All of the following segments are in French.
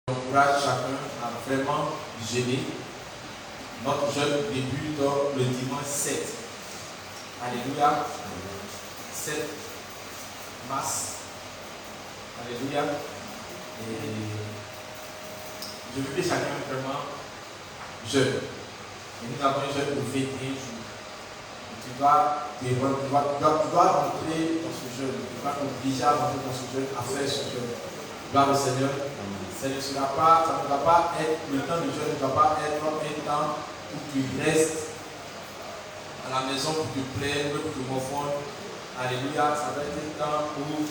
J'encourage chacun à vraiment jeûner. Notre jeûne débute le dimanche 7. Alléluia. 7 mars. Alléluia. Et je veux que chacun vraiment jeûne. Et nous avons un jeûne de 21 jours. Tu dois rentrer dans ce jeûne. Tu dois t'obliger à rentrer dans ce jeûne, à faire ce jeûne. Gloire au Seigneur. Ça ne va pas être, le temps du jeûne ne va pas être un temps où tu restes à la maison pour te plaire, pour te morfondre. Alléluia. Ça va être un temps où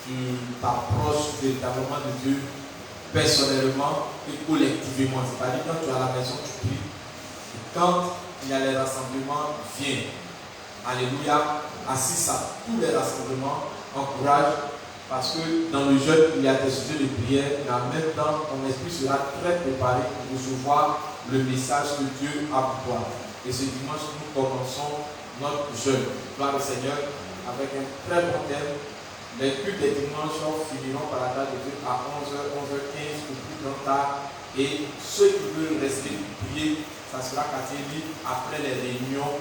tu t'approches véritablement de Dieu personnellement et collectivement. C'est-à-dire quand tu es à la maison, tu pries. Et quand il y a les rassemblements, viens. Alléluia. Assiste à tous les rassemblements. Encourage. Parce que dans le jeûne, il y a des sujets de prière, mais en même temps, ton esprit sera très préparé pour recevoir le message que Dieu a pour toi. Et ce dimanche, nous commençons notre jeûne. Gloire au Seigneur, avec un très bon thème. Les cultes des dimanches finiront par la grâce de Dieu à 11h, 11h15 ou plus tard. Et ceux qui veulent rester pour prier, ça sera catégorie après les réunions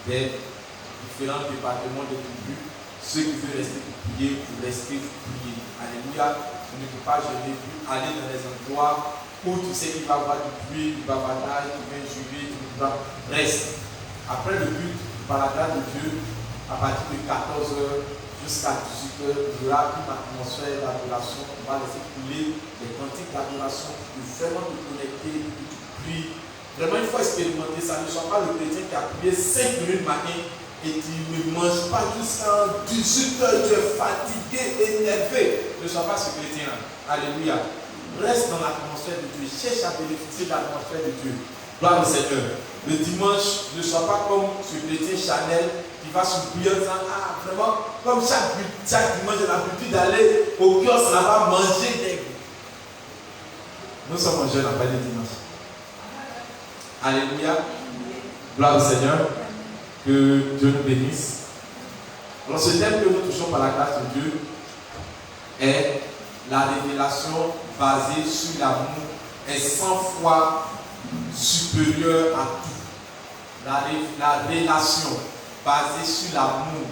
des différents départements de tribus. Ceux qui veulent rester pour prier, pour rester pour prier. Alléluia. Tu ne peux pas jeûner, puis aller dans les endroits où tu sais qu'il va y avoir du bruit, du bavardage, du vin juillet, tu ne peux pas. Reste. Après le culte, par la grâce de Dieu, à partir de 14h jusqu'à 18h, il y aura une atmosphère d'adoration. On va laisser couler les cantiques d'adoration pour vraiment te connecter, pour que tu pries. Vraiment, il faut expérimenter ça. Ne sois pas le chrétien qui a prié 5 minutes matin. Et tu ne manges pas jusqu'à 18h, tu es fatigué, énervé. Ne sois pas ce chrétien-là. Alléluia. Reste dans l'atmosphère de Dieu. Cherche à bénéficier de l'atmosphère de Dieu. Gloire au Seigneur. Le dimanche, ne sois pas comme ce chrétien Chanel qui va s'oublier en disant, ah, vraiment, comme chaque dimanche, j'ai l'habitude d'aller au kiosque là-bas manger des. Nous sommes en jeûne après le dimanche. Alléluia. Gloire au Seigneur. Que Dieu nous bénisse. Alors, ce thème que nous touchons par la grâce de Dieu est la révélation basée sur l'amour est 100 fois supérieure à tout. La relation basée sur l'amour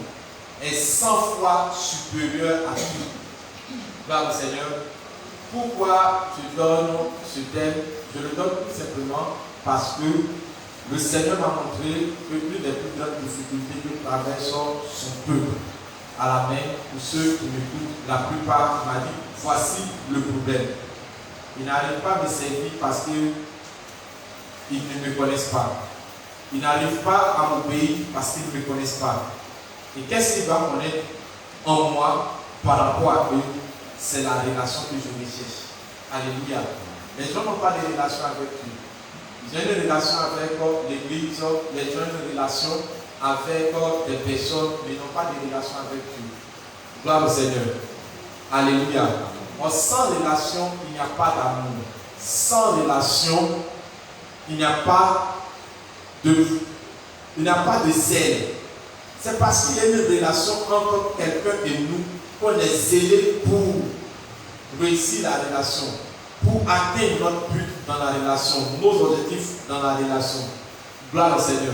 est 100 fois supérieure à tout. Gloire au Seigneur. Pourquoi je donne ce thème? Je le donne tout simplement parce que le Seigneur m'a montré que l'une des plus grandes difficultés que traverse son peuple à la main, pour ceux qui m'écoutent, la plupart m'a dit, voici le problème. Ils n'arrivent pas à me servir parce qu'ils ne me connaissent pas. Ils n'arrivent pas à m'obéir parce qu'ils ne me connaissent pas. Et qu'est-ce qu'ils doivent connaître en moi par rapport à eux? C'est la relation que je recherche. Alléluia. Les gens n'ont pas de relation avec Dieu. J'ai une relation avec l'église, les gens ont une relation avec des personnes, mais n'ont pas de relation avec Dieu. Gloire au Seigneur. Alléluia. Sans relation, il n'y a pas d'amour. Sans relation, il n'y a pas de zèle. C'est parce qu'il y a une relation entre quelqu'un et nous qu'on est zélé pour réussir la relation, pour atteindre notre but dans la relation, nos objectifs dans la relation. Gloire au Seigneur.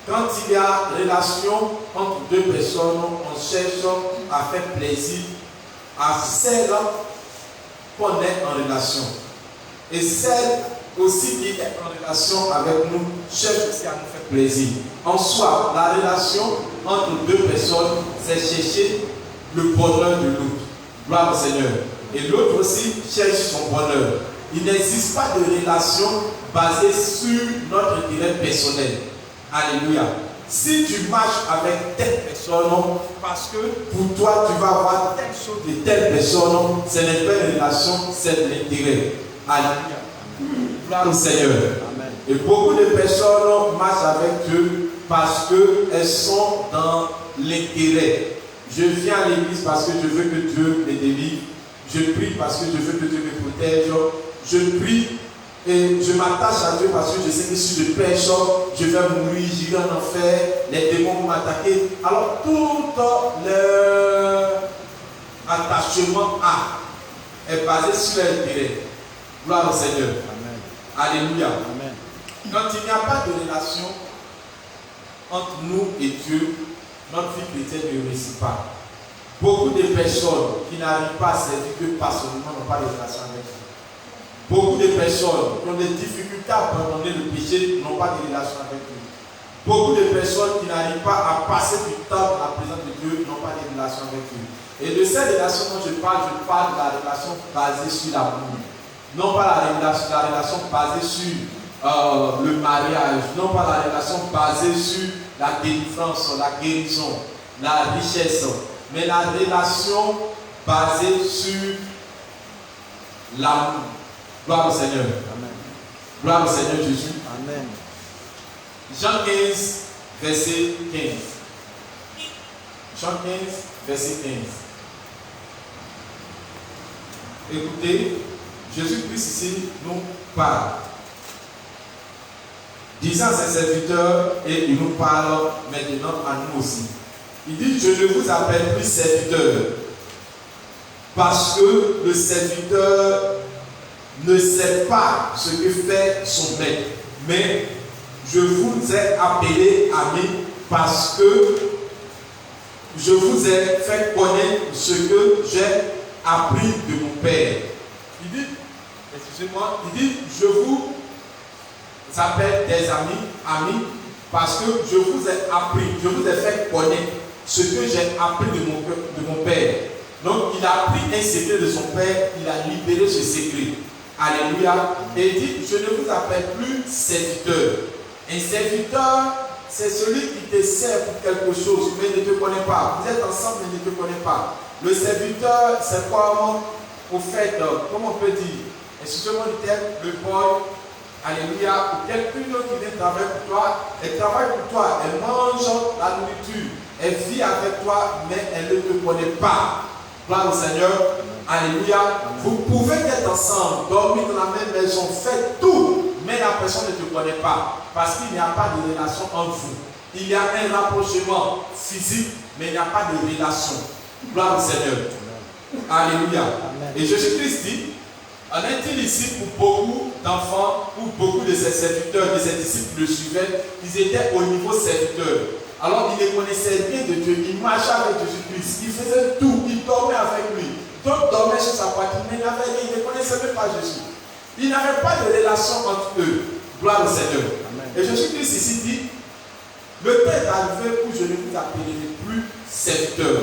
Quand il y a relation entre deux personnes, on cherche à faire plaisir à celle qu'on est en relation. Et celle aussi qui est en relation avec nous cherche aussi à nous faire plaisir. En soi, la relation entre deux personnes, c'est chercher le bonheur de l'autre. Gloire au Seigneur. Et l'autre aussi cherche son bonheur. Il n'existe pas de relation basée sur notre intérêt personnel. Alléluia. Si tu marches avec telle personne, parce que pour toi tu vas avoir telle chose de telle personne, ce n'est pas une relation, c'est de l'intérêt. Alléluia. Gloire au Seigneur. Amen. Et beaucoup de personnes marchent avec Dieu parce qu'elles sont dans l'intérêt. Je viens à l'église parce que je veux que Dieu me délivre. Je prie parce que je veux que Dieu me protège. Je prie et je m'attache à Dieu parce que je sais que si je pêche, je vais mourir, j'irai en enfer, les démons vont m'attaquer. Alors tout leur attachement est basé sur l'intérêt. Gloire au Seigneur. Amen. Alléluia. Amen. Quand il n'y a pas de relation entre nous et Dieu, notre vie chrétienne ne réussit pas. Beaucoup de personnes qui n'arrivent pas à servir Dieu personnellement n'ont pas de relation avec Dieu. Beaucoup de personnes qui ont des difficultés à abandonner le péché n'ont pas de relation avec Dieu. Beaucoup de personnes qui n'arrivent pas à passer du temps dans la présence de Dieu n'ont pas de relation avec Dieu. Et de cette relation dont je parle de la relation basée sur l'amour. Non pas la relation basée sur le mariage, non pas la relation basée sur la délivrance, la guérison, la richesse, mais la relation basée sur l'amour. Gloire au Seigneur. Amen. Gloire au Seigneur Jésus. Amen. Jean 15, verset 15. Jean 15, verset 15. Écoutez, Jésus-Christ ici nous parle, disant à ses serviteurs, et il nous parle maintenant à nous aussi. Il dit, je ne vous appelle plus serviteur, parce que le serviteur ne sait pas ce que fait son maître, mais je vous ai appelé amis parce que je vous ai fait connaître ce que j'ai appris de mon Père. Il dit, excusez-moi, il dit, je vous appelle des amis, parce que je vous ai appris, je vous ai fait connaître ce que j'ai appris de mon Père. Donc, il a appris un secret de son Père, il a libéré ce secret. Alléluia. Et il dit, je ne vous appelle plus serviteur. Un serviteur, c'est celui qui te sert pour quelque chose, mais ne te connaît pas. Vous êtes ensemble, mais ne te connaît pas. Le serviteur, c'est quoi, au fait, comment on peut dire, excusez-moi le terme, le boy, alléluia, ou quelqu'un d'autre qui vient travailler pour toi, elle travaille pour toi, elle mange la nourriture, elle vit avec toi, mais elle ne te connaît pas. Gloire au Seigneur. Alléluia. Vous pouvez être ensemble, dormir dans la même maison, faire tout, mais la personne ne te connaît pas. Parce qu'il n'y a pas de relation entre vous. Il y a un rapprochement physique, mais il n'y a pas de relation. Gloire au Seigneur. Alléluia. Et Jésus-Christ dit, en est-il ici pour beaucoup d'enfants ou beaucoup de ses serviteurs, de ses disciples le suivaient, ils étaient au niveau serviteur. Alors ils les connaissaient bien de Dieu, ils marchaient avec Jésus-Christ, ils faisaient tout, ils dormaient avec lui. D'autres dormaient sur sa poitrine, mais ils ne connaissaient même pas Jésus. Ils n'avaient pas de relation entre eux. Gloire au Seigneur. Amen. Et Jésus-Christ ici dit, le temps est arrivé où je ne vous appellerai plus serviteur.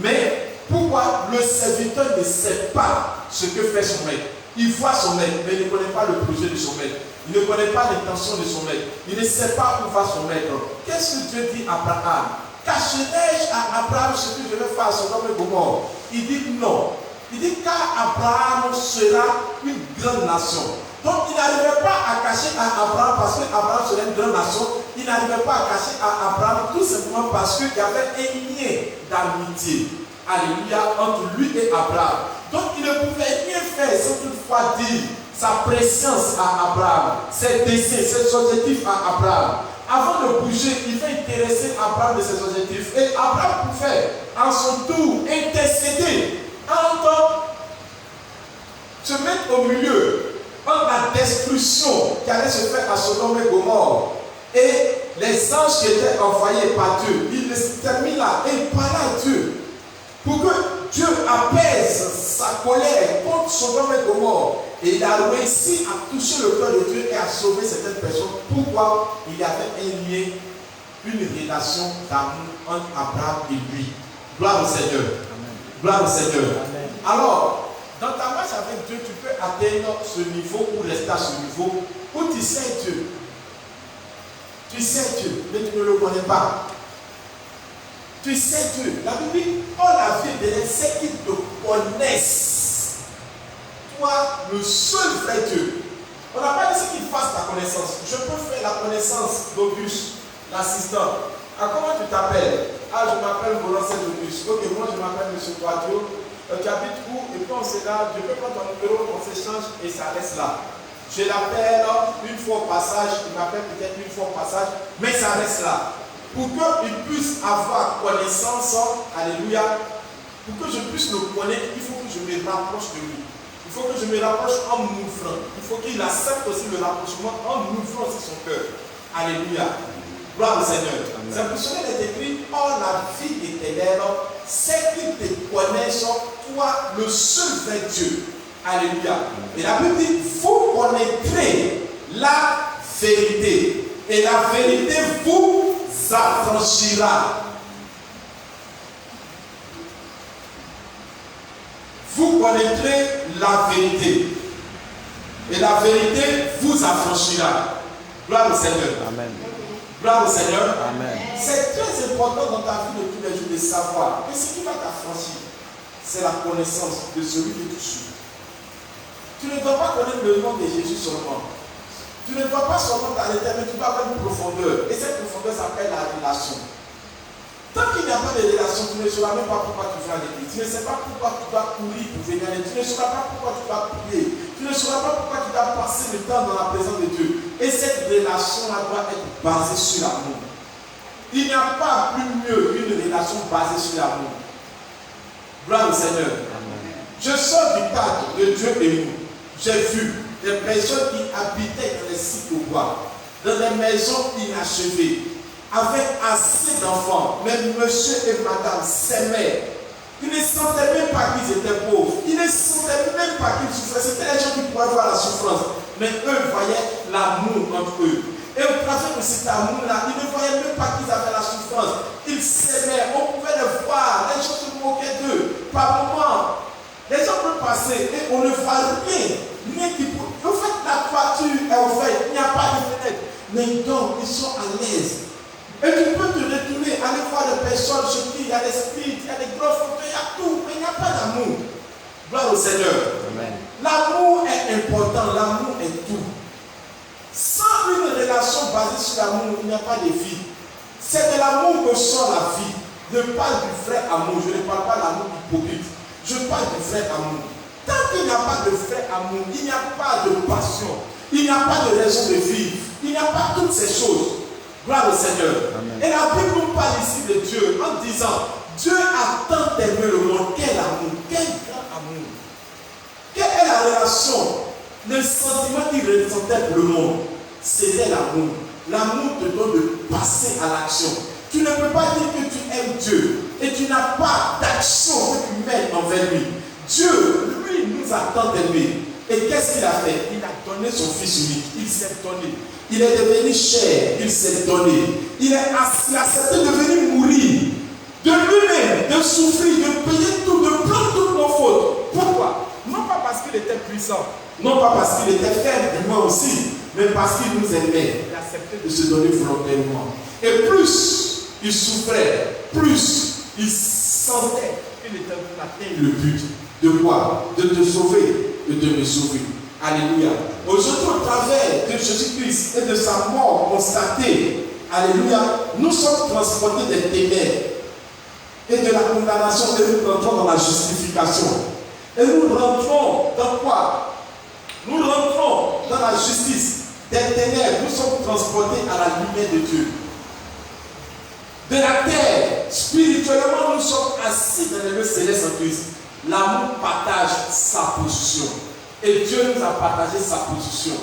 Mais pourquoi le serviteur ne sait pas ce que fait son maître? Il voit son maître, mais il ne connaît pas le projet de son maître. Il ne connaît pas l'intention de son maître. Il ne sait pas où va son maître. Qu'est-ce que Dieu dit à Abraham? Cacherai-je à Abraham ce que je vais faire à Sodome et Gomorrhe? Il dit non. Il dit car Abraham sera une grande nation. Donc il n'arrivait pas à cacher à Abraham parce que Abraham serait une grande nation. Il n'arrivait pas à cacher à Abraham tout simplement parce qu'il y avait un lien d'amitié. Alléluia, entre lui et Abraham. Donc il ne pouvait rien faire sans toutefois dire sa présence à Abraham, ses desseins, ses objectifs à Abraham. Avant de bouger, il va intéresser Abraham de ses objectifs. Et Abraham pouvait, en son tour, intercéder entre se mettre au milieu entre la destruction qui allait se faire à Sodome et Gomorrhe et les anges qui étaient envoyés par Dieu. Il s'était mis là et il parlait à Dieu pour que Dieu apaise sa colère contre Sodome et Gomorrhe. Et il a réussi à toucher le cœur de Dieu et à sauver certaines personnes. Pourquoi? Il y avait un lien, une relation d'amour entre Abraham et lui. Gloire au Seigneur. Amen. Gloire au Seigneur. Amen. Alors, dans ta marche avec Dieu, tu peux atteindre ce niveau ou rester à ce niveau où tu sais Dieu. Tu sais Dieu, mais tu ne le connais pas. Tu sais Dieu. La Bible dit, oh la vie de ceux qui te connaissent. Toi, le seul vrai Dieu. On n'a pas dit qu'il fasse ta connaissance. Je peux faire la connaissance d'Auguste, l'assistant. Ah, comment tu t'appelles? Ah, je m'appelle Volontaire d'Auguste. Ok, moi je m'appelle M. Quadio. Tu habites où? Et puis on s'est là, je peux prendre ton numéro, on s'échange et ça reste là. Je l'appelle une fois au passage, il m'appelle peut-être une fois au passage, mais ça reste là. Pour qu'il puisse avoir connaissance, alléluia, pour que je puisse le connaître, il faut que je me rapproche de lui. Il Il faut que je me rapproche en m'ouvrant. Il faut qu'il accepte aussi le rapprochement en ouvrant aussi son cœur. Alléluia. Gloire au Seigneur. C'est pour cela qu'il est écrit, oh la vie des ténèbres, c'est qu'ils te connaissent, toi, le seul vrai Dieu. Alléluia. Et la Bible dit, vous connaîtrez la vérité. Et la vérité vous affranchira. Vous connaîtrez la vérité. Et la vérité vous affranchira. Gloire au Seigneur. Amen. Gloire au Seigneur. Amen. C'est très important dans ta vie de tous les jours de savoir que ce qui va t'affranchir, c'est la connaissance de celui que tu suis. Tu ne dois pas connaître le nom de Jésus seulement. Tu ne dois pas seulement t'arrêter, mais tu dois avoir une profondeur. Et cette profondeur s'appelle la relation. Tant qu'il n'y a pas de relation, tu ne sauras même pas pourquoi tu viens à l'église. Tu ne sais pas pourquoi tu dois courir pour venir à l'église. Tu ne sauras pas pourquoi tu dois prier. Tu ne sauras pas pourquoi tu dois passer le temps dans la présence de Dieu. Et cette relation-là doit être basée sur l'amour. Il n'y a pas plus mieux qu'une relation basée sur l'amour. Gloire au Seigneur. Je sors du cadre de Dieu et nous. J'ai vu des personnes qui habitaient dans les sites au bois, dans des maisons inachevées, avec assez d'enfants, mais monsieur et madame s'aimaient. Ils ne sentaient même pas qu'ils étaient pauvres. Ils ne sentaient même pas qu'ils souffraient. C'était les gens qui pouvaient voir la souffrance. Mais eux voyaient l'amour entre eux. Et au travers de cet amour-là, ils ne voyaient même pas qu'ils avaient la souffrance. Ils s'aimaient. On pouvait les voir. Les gens se moquaient d'eux. Par moments, les gens peuvent passer et on ne voit rien. Rien qui peut. En fait, la toiture est ouverte. Il n'y a pas de fenêtre. Mais donc, ils sont à l'aise. Et tu peux te retourner, aller voir des personnes chez qui il y a des spirites, il y a des gros fauteuils, il y a tout, mais il n'y a pas d'amour. Gloire au Seigneur. L'amour est important, l'amour est tout. Sans une relation basée sur l'amour, il n'y a pas de vie. C'est de l'amour que sort la vie. Je parle du vrai amour, je ne parle pas de l'amour hypocrite. Je parle du vrai amour. Tant qu'il n'y a pas de vrai amour, il n'y a pas de passion, il n'y a pas de raison de vivre, il n'y a pas toutes ces choses. Gloire au Seigneur. Amen. Et la Bible nous parle ici de Dieu en disant, Dieu a tant aimé le monde. Quel amour, quel grand amour. Quelle est la relation, le sentiment qu'il ressentait pour le monde? C'était l'amour. L'amour te donne de passer à l'action. Tu ne peux pas dire que tu aimes Dieu et tu n'as pas d'action que tu mènes envers lui. Dieu, lui, nous a tant aimés. Et qu'est-ce qu'il a fait? Il a donné son fils unique. Il s'est donné. Il est devenu cher. Il s'est donné. Il a accepté de venir mourir. De lui-même, de souffrir, de payer tout, de prendre toutes nos fautes. Pourquoi? Non pas parce qu'il était puissant. Non pas parce qu'il était faible, et moi aussi. Mais parce qu'il nous aimait. Il a accepté de se donner volontairement. Et plus il souffrait, plus il sentait qu'il était atteint le but. De quoi? De te sauver et de me sauver. Alléluia. Aujourd'hui, au travers de Jésus-Christ et de sa mort constatée, alléluia, nous sommes transportés des ténèbres et de la condamnation et nous rentrons dans la justification. Et nous rentrons dans quoi? Nous rentrons dans la justice. Des ténèbres, nous sommes transportés à la lumière de Dieu. De la terre, spirituellement, nous sommes assis dans les lieux célestes en Christ. L'amour partage sa position. Et Dieu nous a partagé sa position.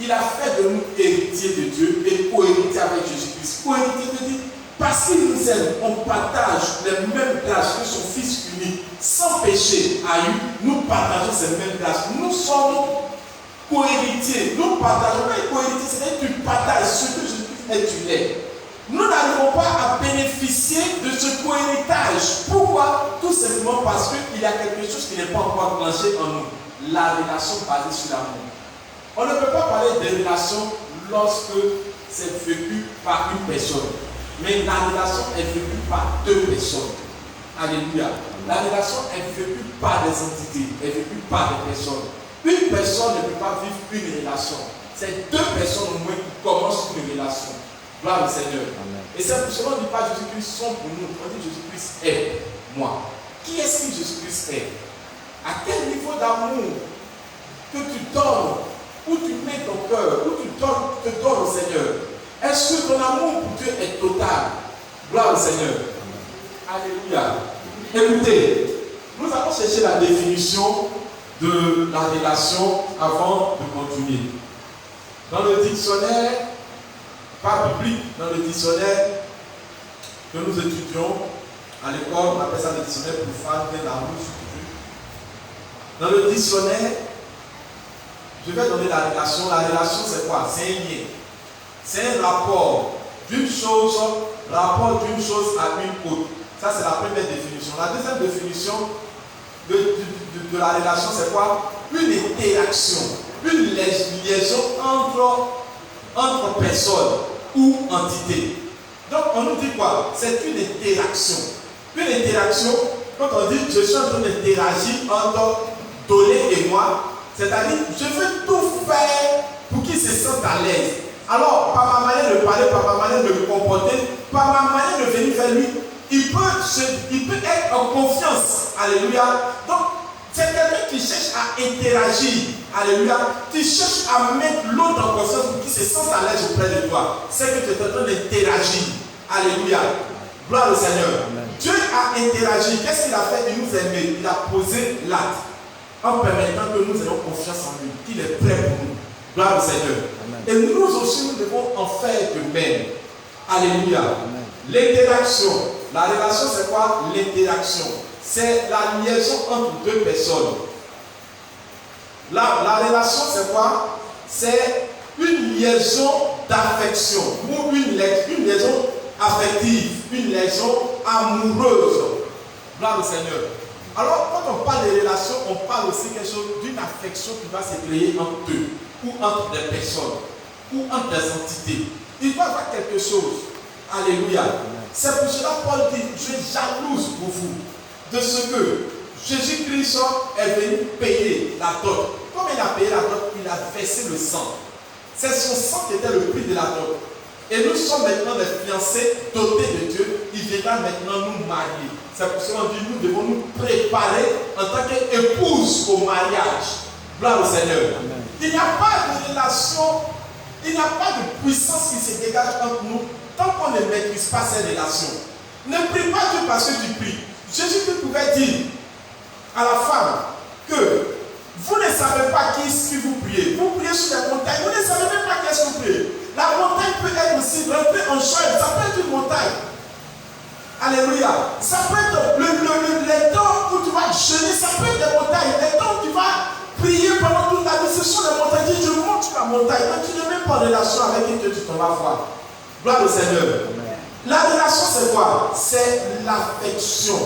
Il a fait de nous héritiers de Dieu et co-héritiers avec Jésus-Christ. Co-héritiers de Dieu, parce qu'il nous aime, on partage les mêmes tâches que son Fils unique, sans péché, a eu. Nous partageons ces mêmes tâches. Nous sommes co-héritiers. Nous partageons pas les co-héritiers, c'est-à-dire que tu partages ce que Jésus-Christ est, tu l'es. Nous n'arrivons pas à bénéficier de ce co-héritage. Pourquoi? Tout simplement parce qu'il y a quelque chose qui n'est pas encore enclenché en nous. La relation basée sur l'amour. On ne peut pas parler de relation lorsque c'est vécu par une personne. Mais la relation est vécue par deux personnes. Alléluia. La relation est vécue par des entités, est vécue par des personnes. Une personne ne peut pas vivre une relation. C'est deux personnes au moins qui commencent une relation. Gloire au Seigneur. Amen. Et c'est pour cela qu'on ne dit pas Jésus-Christ sont pour nous. On dit Jésus-Christ est moi. Qui est-ce que Jésus-Christ est? À quel niveau d'amour que tu donnes, où tu mets ton cœur, où tu te donnes au Seigneur? Est-ce que ton amour pour Dieu est total? Gloire au Seigneur. Amen. Alléluia. Écoutez, nous allons chercher la définition de la relation avant de continuer. Dans le dictionnaire, pas biblique, dans le dictionnaire que nous étudions à l'école, on appelle ça le dictionnaire profane, bien la rouge. Dans le dictionnaire, je vais donner la relation. La relation, c'est quoi? C'est un lien. C'est un rapport d'une chose à une autre. Ça, c'est la première définition. La deuxième définition de la relation, c'est quoi? Une interaction, une liaison entre personnes ou entités. Donc, on nous dit quoi? C'est une interaction. Une interaction, quand on dit je suis en train d'interagir entre Dolé et moi, c'est-à-dire je veux tout faire pour qu'il se sente à l'aise. Alors, par ma manière de parler, par ma manière de me comporter, par ma manière de venir vers lui, il peut être en confiance. Alléluia. Donc, c'est quelqu'un qui cherche à interagir. Alléluia. Tu cherches à mettre l'autre en confiance pour qu'il se sente à l'aise auprès de toi. C'est que tu es en train d'interagir. Alléluia. Gloire au Seigneur. Amen. Dieu a interagi. Qu'est-ce qu'il a fait? Il nous a aimés. Il a posé l'acte en permettant que nous ayons confiance en lui, qu'il est prêt pour nous. Gloire au Seigneur. Amen. Et nous aussi, nous devons en faire de même. Alléluia. Amen. L'interaction. La relation, c'est quoi? L'interaction. C'est la liaison entre deux personnes. La relation, c'est quoi? C'est une liaison d'affection ou une liaison affective, une liaison amoureuse. Gloire au Seigneur. Alors, quand on parle de relations, on parle aussi quelque chose d'une affection qui va se créer entre eux, ou entre des personnes, ou entre des entités. Il doit y avoir quelque chose. Alléluia. C'est pour cela Paul dit, je suis jalouse pour vous de ce que Jésus-Christ est venu payer la dot. Comme il a payé la dot, il a versé le sang. C'est son sang qui était le prix de la dot. Et nous sommes maintenant des fiancés dotés de Dieu. Il viendra maintenant nous marier. C'est pour cela qu'on dit, nous devons nous préparer en tant qu'épouse au mariage. Gloire au Seigneur. Amen. Il n'y a pas de relation, il n'y a pas de puissance qui se dégage entre nous tant qu'on ne maîtrise pas ces relations. Ne prie pas Dieu parce que tu pries. Jésus pouvait dire à la femme que vous ne savez pas qui vous priez. Vous priez sur les montagnes, vous ne savez même pas qu'est-ce que vous priez. La montagne peut être aussi rentrée en chair, ça peut être une montagne. Alléluia. Ça peut être les temps où tu vas jeûner, ça peut être des montagnes. Les temps où tu vas prier pendant toute ta vie, ce sont des montagnes. Tu montes sur la montagne, mais tu ne mets pas en relation avec Dieu, tu t'en vas voir. Gloire au Seigneur. Amen. La relation, c'est quoi? C'est l'affection.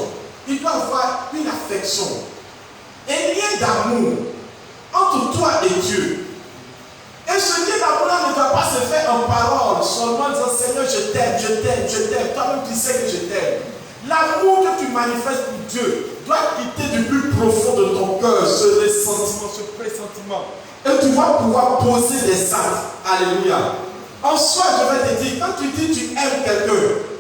Il doit y avoir une affection. Un lien d'amour entre toi et Dieu. Et ce lien d'amour-là ne doit pas se faire en parole, seulement en disant Seigneur, je t'aime, je t'aime, je t'aime. Toi-même, tu sais que je t'aime. L'amour que tu manifestes pour Dieu doit quitter du plus profond de ton cœur ce ressentiment, ce pressentiment. Et tu vas pouvoir poser des actes. Alléluia. En soi, je vais te dire, quand tu dis tu aimes quelqu'un,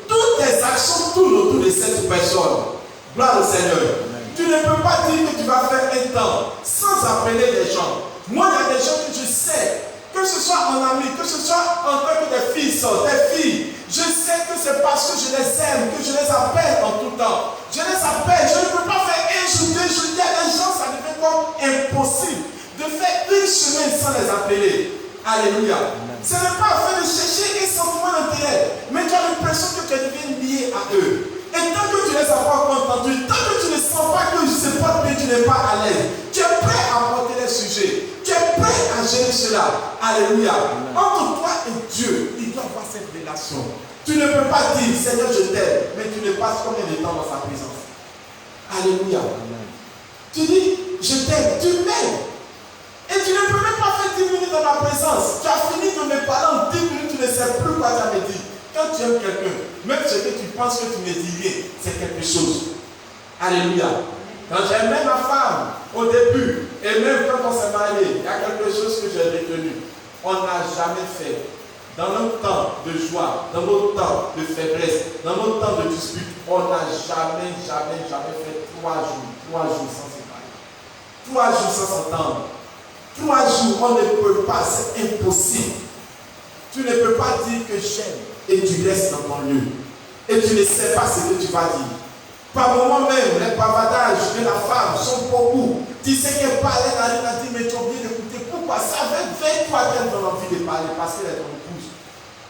toutes tes actions tournent autour de cette personne. Gloire au Seigneur. Amen. Tu ne peux pas dire que tu vas faire un temps sans appeler les gens. Moi, il y a des gens que je sais, que ce soit en ami, que ce soit en tant que des fils, des filles, je sais que c'est parce que je les aime, que je les appelle en tout temps. Je les appelle, je ne peux pas faire un jour, 2 jours. Il y a des gens, ça devient comme impossible de faire une semaine sans les appeler. Alléluia. Ce n'est pas afin de chercher un sentiment d'intérêt, mais tu as l'impression que tu deviens lié à eux. Et tant que tu ne les as pas entendus, tant que tu ne sens pas que je ne sais pas que tu n'es pas à l'aise, tu es prêt à porter les sujets, tu es prêt à gérer cela. Alléluia. Amen. Entre toi et Dieu, il doit y avoir cette relation. Tu ne peux pas dire Seigneur, je t'aime, mais tu ne passes combien de temps dans sa présence. Alléluia. Amen. Tu dis, je t'aime, tu m'aimes. Et tu ne peux même pas faire 10 minutes dans ma présence. Tu as fini de me parler en 10 minutes, tu ne sais plus quoi tu me dit. Quand tu aimes quelqu'un, même ce que tu penses que tu ne dis rien, c'est quelque chose. Alléluia. Quand j'aimais ma femme au début, et même quand on s'est marié, il y a quelque chose que j'ai retenu. On n'a jamais fait. Dans nos temps de joie, dans nos temps de faiblesse, dans nos temps de dispute, on n'a jamais fait 3 jours sans se parler. 3 jours sans s'entendre. 3 jours, on ne peut pas, c'est impossible. Tu ne peux pas dire que j'aime et tu restes dans ton lieu. Et tu ne sais pas ce que tu vas dire. Par moment même, les bavardages de la femme sont beaucoup. Tu sais qu'elle parlait, elle a dit, mais tu as oublié d'écouter. Pourquoi? Ça fait 20 fois qu'elle donne envie de parler, parce qu'elle est ton épouse.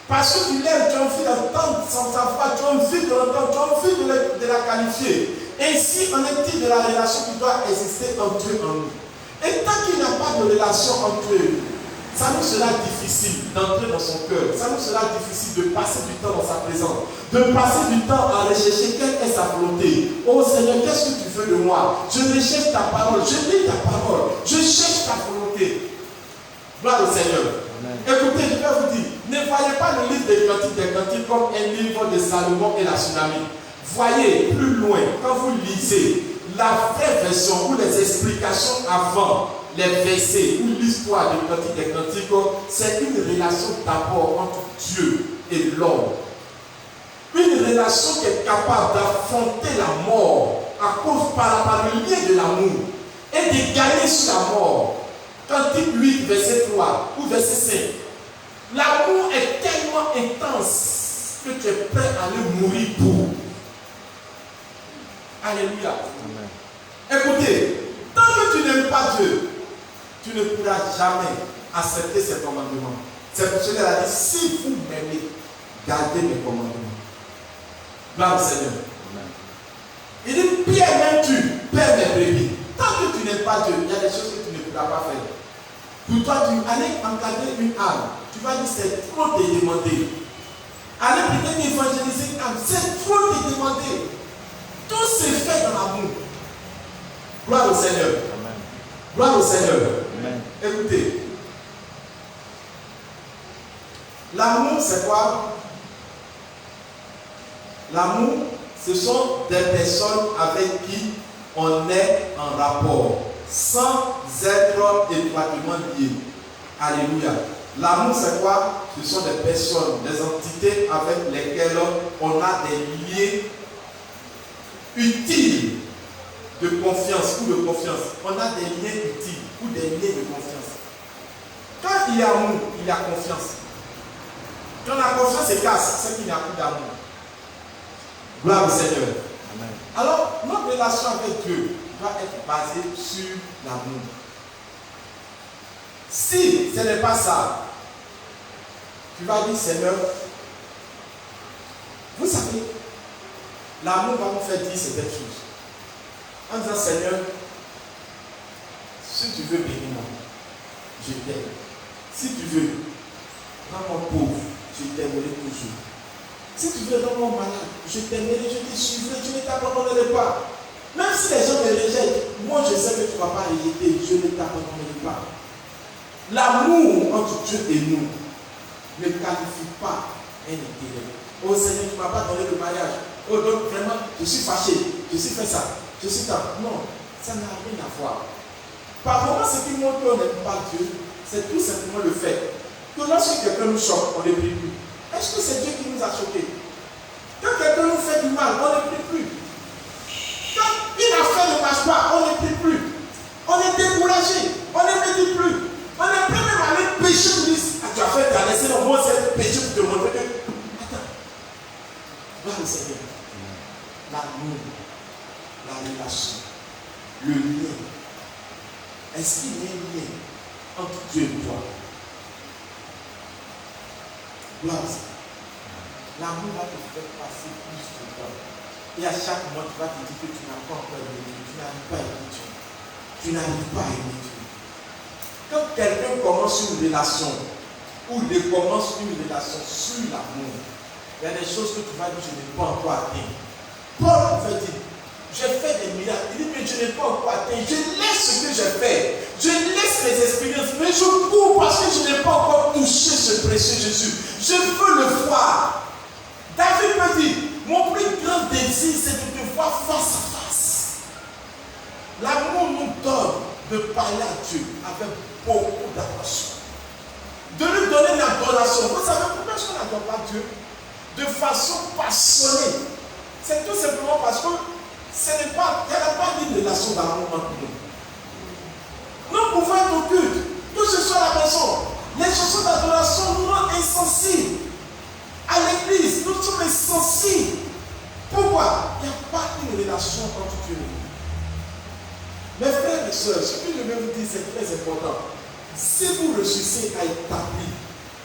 Parce que tu l'aimes, tu as envie d'entendre sa voix, tu as envie de l'entendre, tu as envie de la qualifier. Ainsi, en est-il de la relation qui doit exister entre Dieu et nous. Et tant qu'il n'y a pas de relation entre eux, ça nous sera difficile d'entrer dans son cœur. Ça nous sera difficile de passer du temps dans sa présence. De passer du temps à rechercher quelle est sa volonté. Oh Seigneur, qu'est-ce que tu veux de moi? Je recherche ta parole. Je lis ta parole. Je cherche ta volonté. Gloire au Seigneur. Amen. Écoutez, je vais vous dire, ne voyez pas le livre des Cantiques comme un livre de Salomon et la tsunami. Voyez plus loin, quand vous lisez la vraie version ou les explications avant les versets ou l'histoire des Cantiques, c'est une relation d'abord entre Dieu et l'homme. Une relation qui est capable d'affronter la mort par le lien de l'amour et de gagner sur la mort. Cantique 8, verset 3 ou verset 5. L'amour est tellement intense que tu es prêt à aller mourir pour. Alléluia. Amen. Écoutez, tant que tu n'aimes pas Dieu, tu ne pourras jamais accepter ses commandements. C'est pour cela qu'elle a dit, si vous m'aimez, gardez mes commandements. Gloire au Seigneur. Amen. Il dit, Pierre, m'aimes-tu? Père mes brebis. Tant que tu n'aimes pas Dieu, il y a des choses que tu ne pourras pas faire. Pour toi, tu aller encadrer une âme, tu vas dire, c'est trop te demander. Aller peut-être évangéliser une âme, c'est trop te demander. Tout se fait dans l'amour. Gloire au Seigneur. Amen. Gloire au Seigneur. Amen. Écoutez. L'amour, c'est quoi? L'amour, ce sont des personnes avec qui on est en rapport, sans être étroitement liés. Alléluia. L'amour, c'est quoi? Ce sont des personnes, des entités avec lesquelles on a des liens utiles de confiance ou de confiance. On a des liens utiles ou des liens de confiance. Quand il y a amour, il y a confiance. Quand la confiance se casse, c'est qu'il n'y a plus d'amour. Gloire au Seigneur. Amen. Alors, notre relation avec Dieu doit être basée sur l'amour. Si ce n'est pas ça, tu vas dire, Seigneur, vous savez, l'amour va nous faire dire certaines choses. En disant, Seigneur, si tu veux bénir-moi, je t'aime. Si tu veux, rends-moi pauvre, je t'aimerai toujours. Si tu veux rendre malade, je t'aimerai, je te suivrai, je ne t'abandonnerai pas. Même si les gens me rejettent, moi je sais que tu ne vas pas rejeter, je ne t'abandonnerai pas. L'amour entre Dieu et nous ne qualifie pas un intérêt. Oh Seigneur, tu ne m'as pas donné le mariage. Oh donc vraiment, je suis fâché, je suis fait ça, je suis ça. Non, ça n'a rien à voir. Par moment, ce qui montre qu'on n'aime pas Dieu, c'est tout simplement le fait que lorsque quelqu'un nous choque, on ne prie plus. Est-ce que c'est Dieu qui nous a choqués? Quand quelqu'un nous fait du mal, on ne prie plus. Quand une affaire ne marche pas, on ne prie plus. On est découragé, on ne médite plus. On est prêt même à aller pécher pour dire, tu as fait ta laissé dans mon c'est péché pour te montrer que. Attends. Gloire au Seigneur. L'amour, la relation, le lien. Est-ce qu'il y a un lien entre Dieu et toi? Gloire au Seigneur. L'amour va te faire passer plus de temps. Et à chaque mois, tu vas te dire que tu n'as pas encore aimé Dieu. Tu n'arrives pas à aimer Dieu. Tu n'arrives pas à aimer Dieu. Quand quelqu'un commence une relation, ou il commence une relation sur l'amour, il y a des choses que tu vas dire, je n'ai pas encore atteint. Paul veut dire, j'ai fait des miracles. Il dit, mais je n'ai pas encore atteint. Je laisse ce que j'ai fait. Je laisse les expériences, mais je cours parce que je n'ai pas encore touché ce précieux Jésus. Je veux le voir. David me dit, mon plus grand désir, c'est de te voir face à face. L'amour nous donne de parler à Dieu avec beaucoup d'adoration. De lui donner l'adoration. Vous savez pourquoi est-ce qu'on n'adore pas Dieu? De façon passionnée. C'est tout simplement parce que il n'y a pas une relation d'amour entre nous. Nous pouvons être au culte, que ce soit à la maison. Les chansons d'adoration nous rendent insensibles. À l'église, nous sommes insensibles. Pourquoi? Il n'y a pas une relation entre Dieu et nous. Mes frères et soeurs, ce que je vais vous dire, c'est très important. Si vous réussissez à établir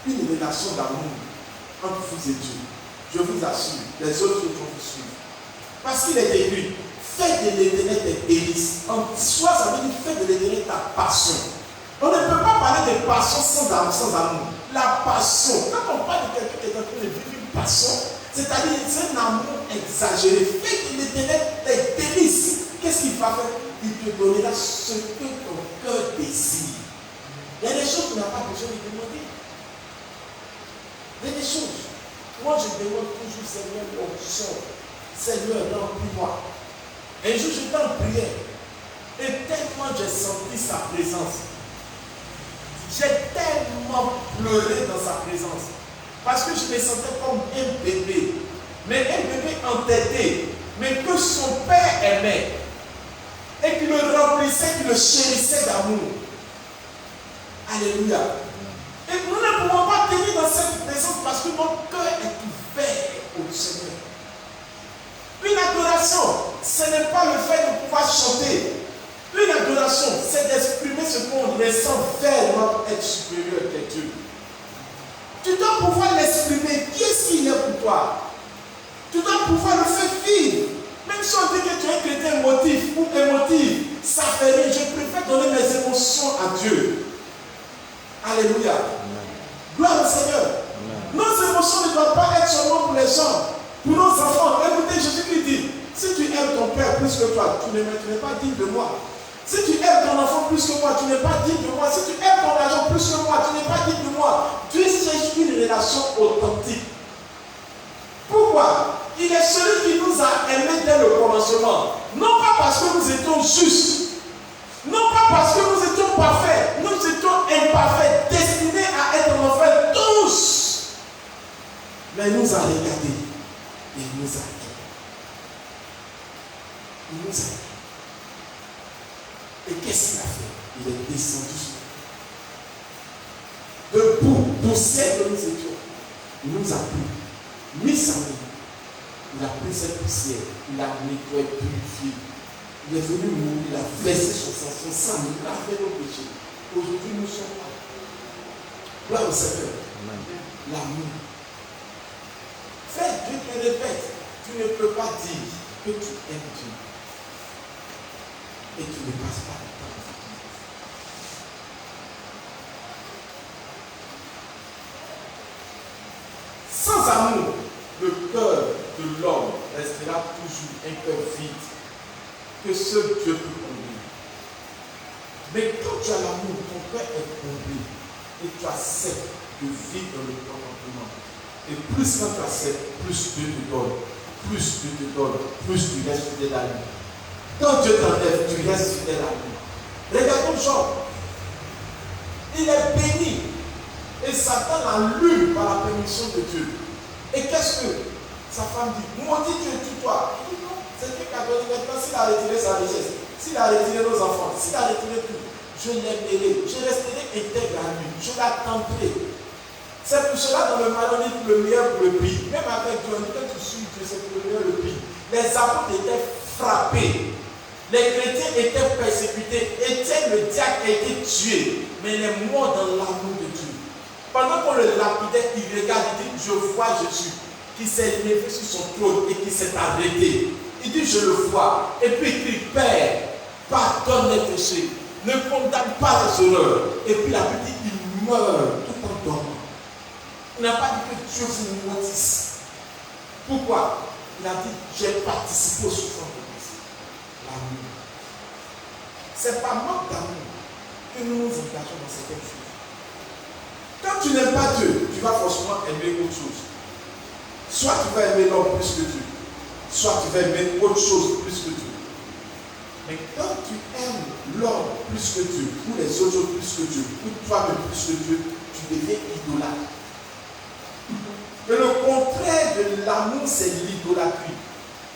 une relation d'amour entre vous et Dieu, je vous assure, les autres vont vous suivre. Parce qu'il est écrit, fais de l'éternel tes délices. En soi, ça veut dire fais de l'éternel ta passion. On ne peut pas parler de passion sans amour. La passion, quand on parle de quelqu'un qui est en train de vivre une passion, c'est-à-dire c'est un amour exagéré. Fais de l'éternel tes délices. Qu'est-ce qu'il va faire? Il te donnera ce que ton cœur désire. Il y a des choses que tu n'as pas besoin de demander. Il y a des choses. Moi, je demande toujours, Seigneur, l'onction. Seigneur, remplis-moi. Un jour, j'étais en prière. Et tellement j'ai senti sa présence. J'ai tellement pleuré dans sa présence. Parce que je me sentais comme un bébé. Mais un bébé entêté. Mais que son père aimait. Et qui le remplissait, qui le chérissait d'amour. Alléluia. Et nous ne pouvons pas tenir dans cette présence parce que notre cœur est ouvert au Seigneur. Une adoration, ce n'est pas le fait de pouvoir chanter. Une adoration, c'est d'exprimer ce qu'on ressent vers notre être supérieur qui est Dieu. Tu dois pouvoir l'exprimer. Qui est-ce qu'il est pour toi? Tu dois pouvoir le faire vivre. Même si on dit que tu es un chrétien émotif ou émotif, ça fait rien. Je préfère donner mes émotions à Dieu. Alléluia. Gloire au Seigneur. Amen. Nos émotions ne doivent pas être seulement pour les gens, pour nos enfants. Écoutez, Jésus-Christ dit, si tu aimes ton père plus que toi, tu n'es pas digne de moi. Si tu aimes ton enfant plus que moi, tu n'es pas digne de moi. Si tu aimes ton argent plus que moi, tu n'es pas digne de moi. Dieu cherche une relation authentique. Pourquoi? Il est celui qui nous a aimés dès le commencement. Non pas parce que nous étions justes. Non pas parce que nous étions parfaits. Nous étions imparfaits, destinés à être enfants tous. Mais il nous a regardés. Et il nous a aimés. Il nous a aimés. Et qu'est-ce qu'il a fait? Il est descendu debout, poussière que nous étions. Il nous a pris, mis sa main. Il a pris cette poussière, il a nettoyé, purifié. Il est venu mourir, il a versé son sang, il a fait nos péchés. Aujourd'hui, nous sommes là. Gloire au Seigneur. L'amour. Frère, Dieu te répète, tu ne peux pas dire que tu aimes Dieu. Et tu ne passes pas le temps. Sans amour, le cœur de l'homme restera toujours un cœur vide que seul Dieu peut combler. Mais quand tu as l'amour, ton cœur est comblé et tu acceptes de vivre dans le contentement. Et plus quand tu acceptes, plus Dieu te donne, plus Dieu te donne, plus tu restes fidèle à lui. Quand Dieu t'enlève, tu restes fidèle à lui. Regardons Job. Il est béni. Et Satan l'allume par la permission de Dieu. Et qu'est-ce que sa femme dit? Maudit Dieu, tue-toi. Il dit non, c'est Dieu qui a donné. Maintenant, s'il a retiré sa richesse, s'il a retiré nos enfants, s'il a retiré tout, je l'aimerai, je resterai intègre à lui, je l'attendrai. C'est pour cela dans le malheur, on dit le meilleur pour le pire. Même avec Dieu, quand tu suis Dieu, c'est pour le meilleur le pire. Les apôtres étaient frappés. Les chrétiens étaient persécutés. Étienne le diacre a été tué. Mais il est mort dans l'amour de Dieu. Pendant qu'on le lapidait, il regarde, il dit, je vois Jésus qui s'est levé sur son trône et qui s'est arrêté. Il dit, je le vois. Et puis il crie, Père, pardonne les péchés. Ne condamne pas les honneurs. Et puis la Bible dit, il meurt tout en dormant. Il n'a pas dit que Dieu vous maudisse. Pourquoi? Il a dit, j'ai participé au souffrance de Christ. L'amour. C'est par manque d'amour que nous nous engageons dans certaines choses. Quand tu n'aimes pas Dieu, tu vas forcément aimer autre chose. Soit tu vas aimer l'homme plus que Dieu, soit tu vas aimer autre chose plus que Dieu. Mais quand tu aimes l'homme plus que Dieu, ou les autres choses plus que Dieu, ou toi-même plus que Dieu, tu deviens idolâtre. Et le contraire de l'amour, c'est l'idolâtrie.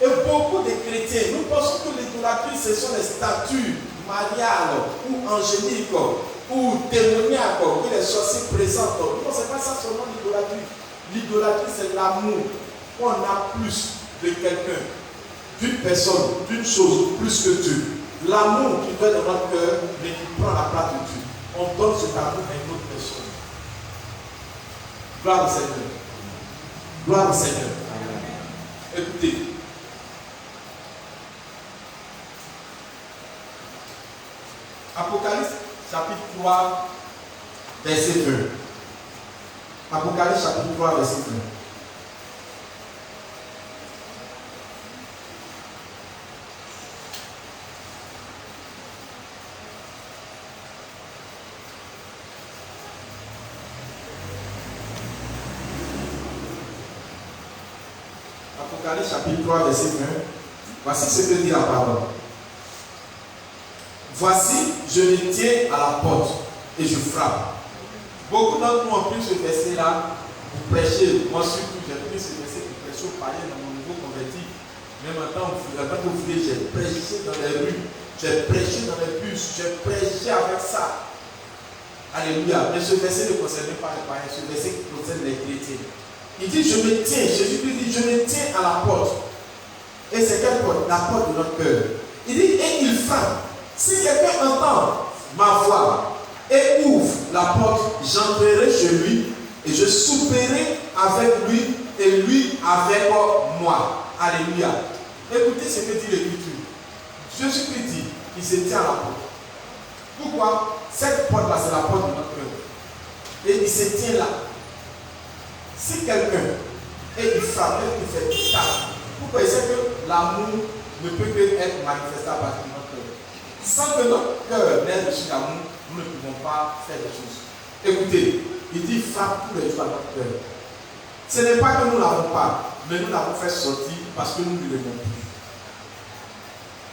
Et beaucoup de chrétiens, nous pensons que l'idolâtrie, ce sont les statues mariales ou angéliques ou démoniaques que les sorciers présentent. Non, ce n'est pas ça seulement l'idolâtrie. L'idolâtrie, c'est l'amour qu'on a plus de quelqu'un, d'une personne, d'une chose, plus que Dieu. L'amour qui doit être dans notre cœur, mais qui prend la place de Dieu. On donne cet amour à une autre personne. Gloire au Seigneur. Gloire au Seigneur. Écoutez. Apocalypse chapitre 3, verset 1. Apocalypse chapitre 3, verset 1. Apocalypse chapitre 3, verset 1. Voici ce que dit la parole. Voici, je me tiens à la porte et je frappe. Beaucoup d'entre nous ont pris ce verset-là pour prêcher. Moi surtout, j'ai pris ce verset pour prêcher au païen dans mon nouveau converti. Même en tant qu'ouvrier, j'ai prêché dans les rues, j'ai prêché dans les bus, j'ai prêché avec ça. Alléluia. Mais ce verset ne concerne pas les païens, ce verset concerne les chrétiens. Il dit, je me tiens, Jésus-Christ dit, je me tiens à la porte. Et c'est quelle porte? La porte de notre cœur. Il dit, et il frappe. Si quelqu'un entend ma voix et ouvre la porte, j'entrerai chez lui et je souperai avec lui et lui avec moi. Alléluia. Écoutez ce que dit l'Écriture. Jésus-Christ dit, il se tient à la porte. Pourquoi? Cette porte-là, c'est la porte de notre cœur. Et il se tient là. Si quelqu'un et il frappe, il fait ça. Pourquoi? Il sait que l'amour ne peut que être manifesté à partir de notre cœur. Sans que notre cœur n'ait reçu l'amour, nous ne pouvons pas faire des choses. Écoutez, il dit frappe tous les jours à notre cœur. Ce n'est pas que nous ne l'avons pas, mais nous l'avons fait sortir parce que nous ne l'aimons plus.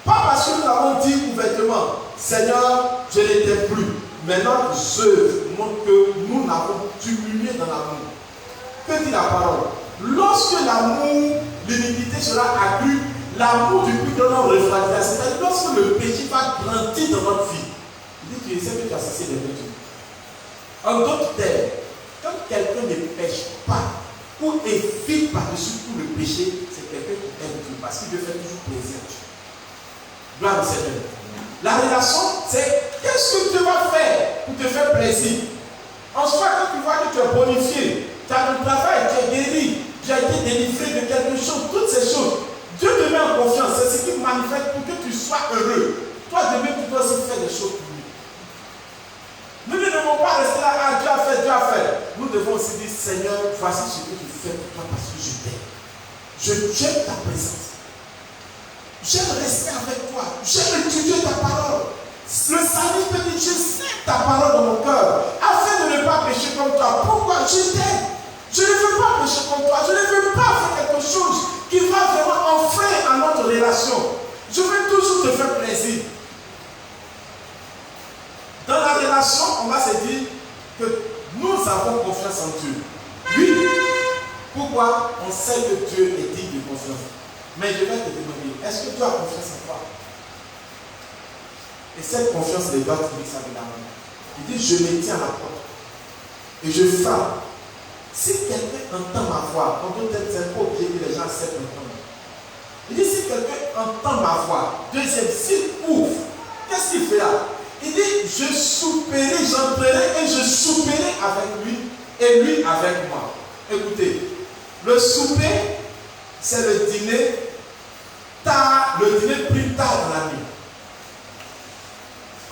Pas parce que nous l'avons dit ouvertement, Seigneur, je n'étais plus. Mais notre œuvre montre que nous n'avons diminué dans l'amour. Que dit la parole? Lorsque l'amour, l'iniquité sera accrue, l'amour du plus grand refroidira. C'est-à-dire lorsque le péché va grandir dans notre vie. Il dit, tu sais que tu as cessé d'aimer Dieu. En d'autres termes, quand quelqu'un ne pêche pas ou évite par-dessus tout le péché, c'est quelqu'un qui aime Dieu parce qu'il veut faire toujours plaisir à Dieu. Gloire au Seigneur. La relation, c'est qu'est-ce que Dieu va faire pour te faire plaisir. En soi, quand tu vois que tu es bonifié, tu as le travail, tu es guéri, tu as été délivré de quelque chose, toutes ces choses, Dieu te met en confiance, c'est ce qui manifeste pour que tu sois heureux. Toi, demain, tu dois aussi faire des choses pour lui. Nous ne devons pas rester là, ah, Dieu a fait, Dieu a fait. Nous devons aussi dire, Seigneur, voici ce que tu fais pour toi parce que je t'aime. J'aime ta présence. J'aime rester avec toi. J'aime étudier ta parole. Le psalmiste peut dire, je sais ta parole dans mon cœur, afin de ne pas pécher comme toi. Pourquoi? Je t'aime. Je ne veux pas pécher comme toi. Je ne veux pas faire quelque chose qui va vraiment enfreindre à notre relation. Je veux toujours te faire plaisir. Dans la relation, on va se dire que nous avons confiance en Dieu. Oui. Pourquoi? On sait que Dieu est digne de confiance. Mais je vais te demander, est-ce que tu as confiance en toi? Et cette confiance, les doit dire ça de la main. Il dit, je me tiens à la porte et je frappe. Si quelqu'un entend ma voix, on peut être c'est pas obligé que les gens acceptent entendre. Il dit, si quelqu'un entend ma voix, deuxième, s'il ouvre, qu'est-ce qu'il fait là? Il dit, je souperai, j'entrerai et je souperai avec lui et lui avec moi. Écoutez, le souper, c'est le dîner tard, le dîner plus tard dans la nuit.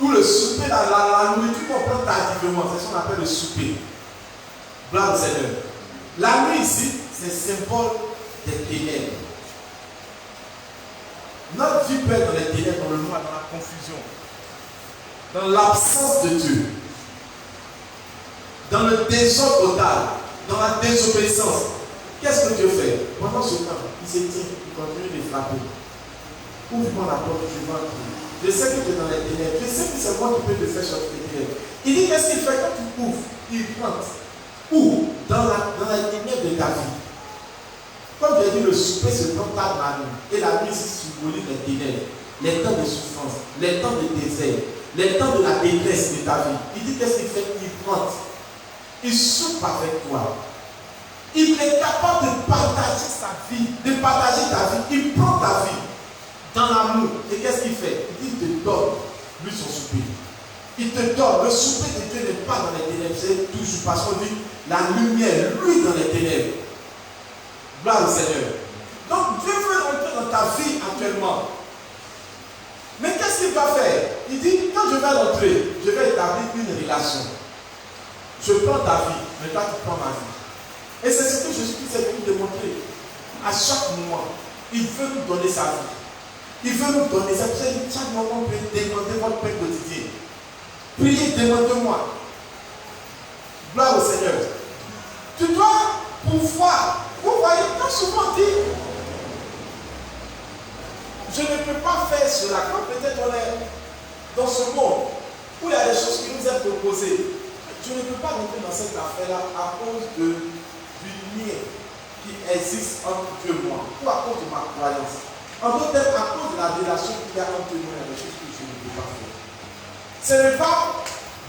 Ou le souper, la nourriture qu'on prend tardivement, c'est ce qu'on appelle le souper. Gloire au Seigneur. La nuit ici, c'est symbole des ténèbres. Notre vie peut être dans les ténèbres, dans le noir, dans la confusion, dans l'absence de Dieu, dans le désordre total, dans la désobéissance. Qu'est-ce que Dieu fait? Pendant ce temps, il se tient, il continue de frapper. Ouvre-moi la porte, je vais entrer. Je sais que tu es dans les ténèbres. Je sais que c'est moi qui peux te faire sortir des ténèbres. Il dit, qu'est-ce qu'il fait quand tu ouvres? Il plante. Où? Dans la ténèbre de ta vie. Comme j'ai dit, le souper se prend tard dans la nuit. Et la nuit, c'est symbolise les ténèbres, les temps de souffrance, les temps de désert, les temps de la détresse de ta vie. Il dit, qu'est-ce qu'il fait? Il plante. Il soupe avec toi. Il est capable de partager sa vie, de partager ta vie. Il prend ta vie dans l'amour. Et qu'est-ce qu'il fait? Il te donne, lui, son souper. Il te donne. Le souper de Dieu n'est pas dans les ténèbres. C'est toujours parce qu'on dit la lumière, lui, dans les ténèbres. Gloire au Seigneur. Donc, Dieu veut rentrer dans ta vie actuellement. Mais qu'est-ce qu'il va faire? Il dit, quand je vais rentrer, je vais établir une relation. Je prends ta vie, mais toi tu prends ma vie. Et c'est ce que Jésus-Christ est venu démontrer. À chaque moment, il veut nous donner sa vie. Il veut nous donner sa vie. Chaque moment, vous pouvez demander votre pain quotidien. Priez, demandez-moi. Gloire au Seigneur. Tu dois pouvoir. Vous voyez, quand souvent on dit, je ne peux pas faire cela. Quand peut-être on est dans ce monde où il y a des choses qui nous sont proposées, je ne peux pas rentrer dans cette affaire-là à cause du lien qui existe entre Dieu et moi, ou à cause de ma croyance. En d'autres termes, à cause de la relation qu'il y a entre nous et les choses que je ne peux pas faire. Ce n'est pas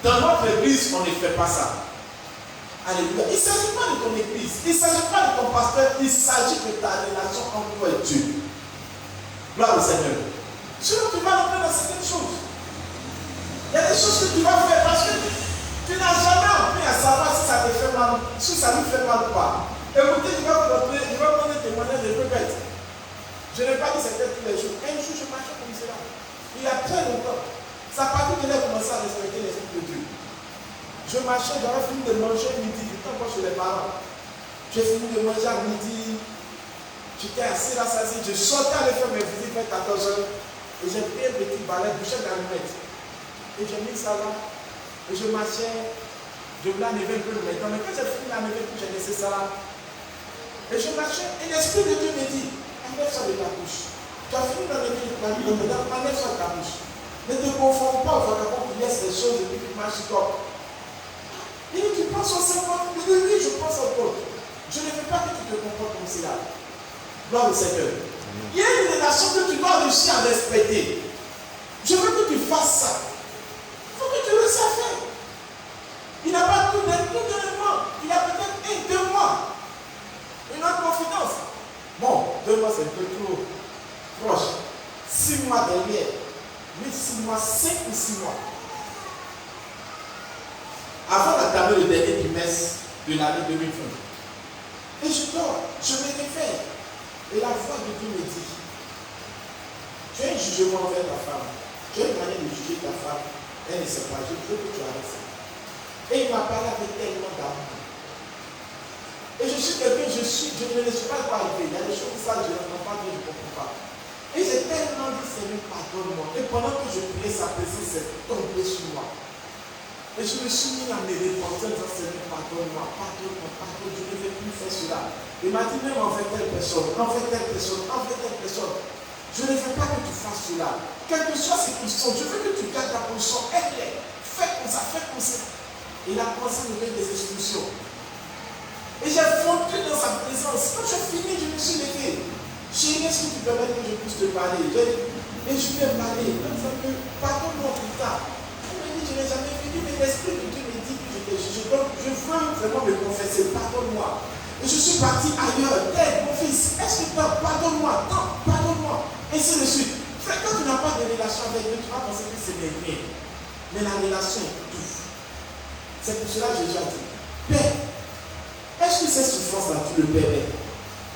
dans notre église qu'on ne fait pas ça. Alléluia. Il ne s'agit pas de ton église, il ne s'agit pas de ton pasteur, il s'agit de ta relation entre toi et Dieu. Gloire au Seigneur. Sinon, tu vas rentrer dans certaines choses. Il y a des choses que tu vas faire parce que tu n'as jamais appris à savoir si ça te fait mal, si ça lui fait mal ou pas. Écoutez, je vais vous donner un témoignage de peu bête. Je n'ai pas dit c'était tous les jours. Un jour, je marchais comme cela. Il y a très longtemps. Ça partit que j'ai commencé à respecter l'Esprit de Dieu. Je marchais, j'avais fini de manger midi, du temps chez les parents. J'ai fini de manger à midi. J'étais assis là, je sortais à aller faire mes visites vers 14 h. Et j'ai pris un petit balai, bouchée d'allumettes. Et j'ai mis ça là. Et je marchais. Je voulais enlever un peu le métal. Mais quand j'ai fini d'enlever, j'ai laissé ça là. Et je marchais. Et l'Esprit de Dieu me dit, enlève ça de ta bouche. Tu as fini d'enlever le métal, enlève ça de ta bouche. Ne te confonds pas au vagabond qui laisse les choses et puis qui marche sur toi. Il dit, tu penses au Seigneur? Il dit, oui, je pense au Dieu. Je ne veux pas que tu te comportes comme cela. Gloire au Seigneur. Il y a une relation que tu dois réussir à respecter. Je veux que tu fasses ça. Il faut que tu réussisses à faire. Il n'a pas tout dernièrement. Il a peut-être 1, 2 mois. Une autre confidence. Bon, 2 mois c'est un peu trop proche. 6 mois derrière. 6 mois, 5 ou 6 mois. Avant d'entamer le dernier trimestre de l'année 2020. Et je dors, je me réveille. Et la voix de Dieu me dit, tu as un jugement envers ta femme. Tu as une manière de juger ta femme. Elle ne sait pas, je veux que tu arrêtes ça. Et il m'a parlé avec tellement d'amour. Et je suis quelqu'un, je ne le suis pas arrivé. Il y a des choses comme ça, je n'entends pas, je ne comprends pas. Et j'ai tellement dit, Seigneur, pardonne-moi. Et pendant que je priais, sa présence s'est tombée sur moi. Et je me suis mis à me repentir en disant, Seigneur, pardonne-moi, pardonne-moi, pardonne-moi, je ne vais plus faire cela. Il m'a dit, même envers telle personne, envers telle personne, envers telle personne. Je ne veux pas que tu fasses cela. Quelles que soient ces questions, je veux que tu gardes ta position. Aide-les. Fais comme ça, fais comme ça. Il a commencé à me donner des instructions. Et j'ai fondu dans sa présence. Quand j'ai fini, je me suis levé. Chérie, est-ce que tu permets que je puisse te parler? Et je lui ai parlé. En disant que, pardonne-moi plus tard. Elle m'a dit, je n'ai jamais vu, mais l'Esprit de Dieu me dit que je t'ai jugé. Donc, je veux vraiment me confesser. Pardonne-moi. Et je suis parti ailleurs. Mon fils, est-ce que tu pardonne-moi? Non, pardonne-moi. Et ainsi de suite. Frère, quand tu n'as pas de relation avec Dieu, tu vas penser que c'est rien. Mais la relation est tout. C'est pour cela que Jésus a dit, Père, est-ce que cette souffrance-là, tu le permets?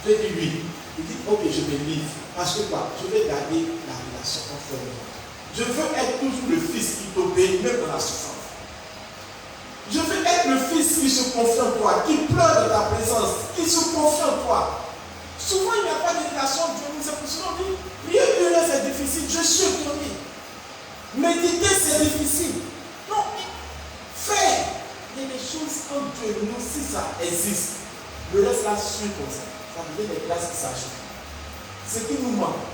Dieu dit oui. Il dit, ok, je me livre. Parce que quoi? Je vais garder la relation entre nous. Je veux être toujours le fils qui t'obéit, même dans la souffrance. Je veux être le fils qui se confie en toi, qui pleure de ta présence, qui se confie en toi. Souvent, il n'y a pas de relation entre nous. C'est pour cela qu'on dit, prier Dieu, c'est difficile. Je suis étonné. Méditer, c'est difficile. Non, faire. Il y a des choses entre Dieu et nous, si ça existe. Le reste là suit comme ça. Ça devient des classes qui s'ajoutent. Ce qui nous manque,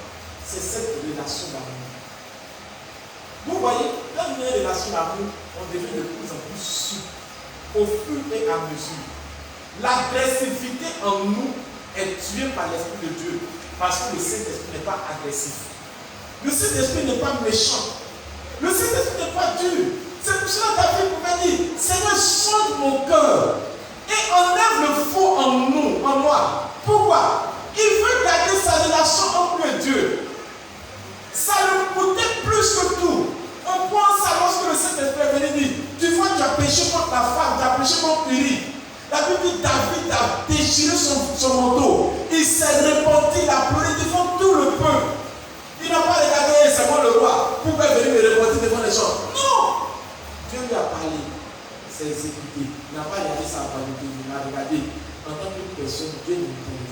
c'est cette relation d'amour. Vous voyez, dans une relation d'amour, on devient de plus en plus souple, au fur et à mesure. L'agressivité en nous est tuée par l'Esprit de Dieu, parce que le Saint-Esprit n'est pas agressif. Le Saint-Esprit n'est pas méchant. Le Saint-Esprit n'est pas dur. C'est pour cela que David pouvait dire, Seigneur, change mon cœur et enlève le faux en nous, en moi. Pourquoi? Il veut garder sa relation entre Dieu. ça lui coûtait plus que tout. On pense à lorsque le Saint-Esprit est venu dire, tu vois, tu as péché contre ta femme, tu as péché contre Uri. La Bible dit, David a déchiré son manteau. Il s'est repenti, il a pleuré devant tout le peuple. Il n'a pas regardé seulement le roi pour venir me repentir devant les gens. Non! Dieu lui a parlé, c'est exécuté. Il n'a pas regardé sa vanité, il a regardé. En tant que personne, Dieu nous donne.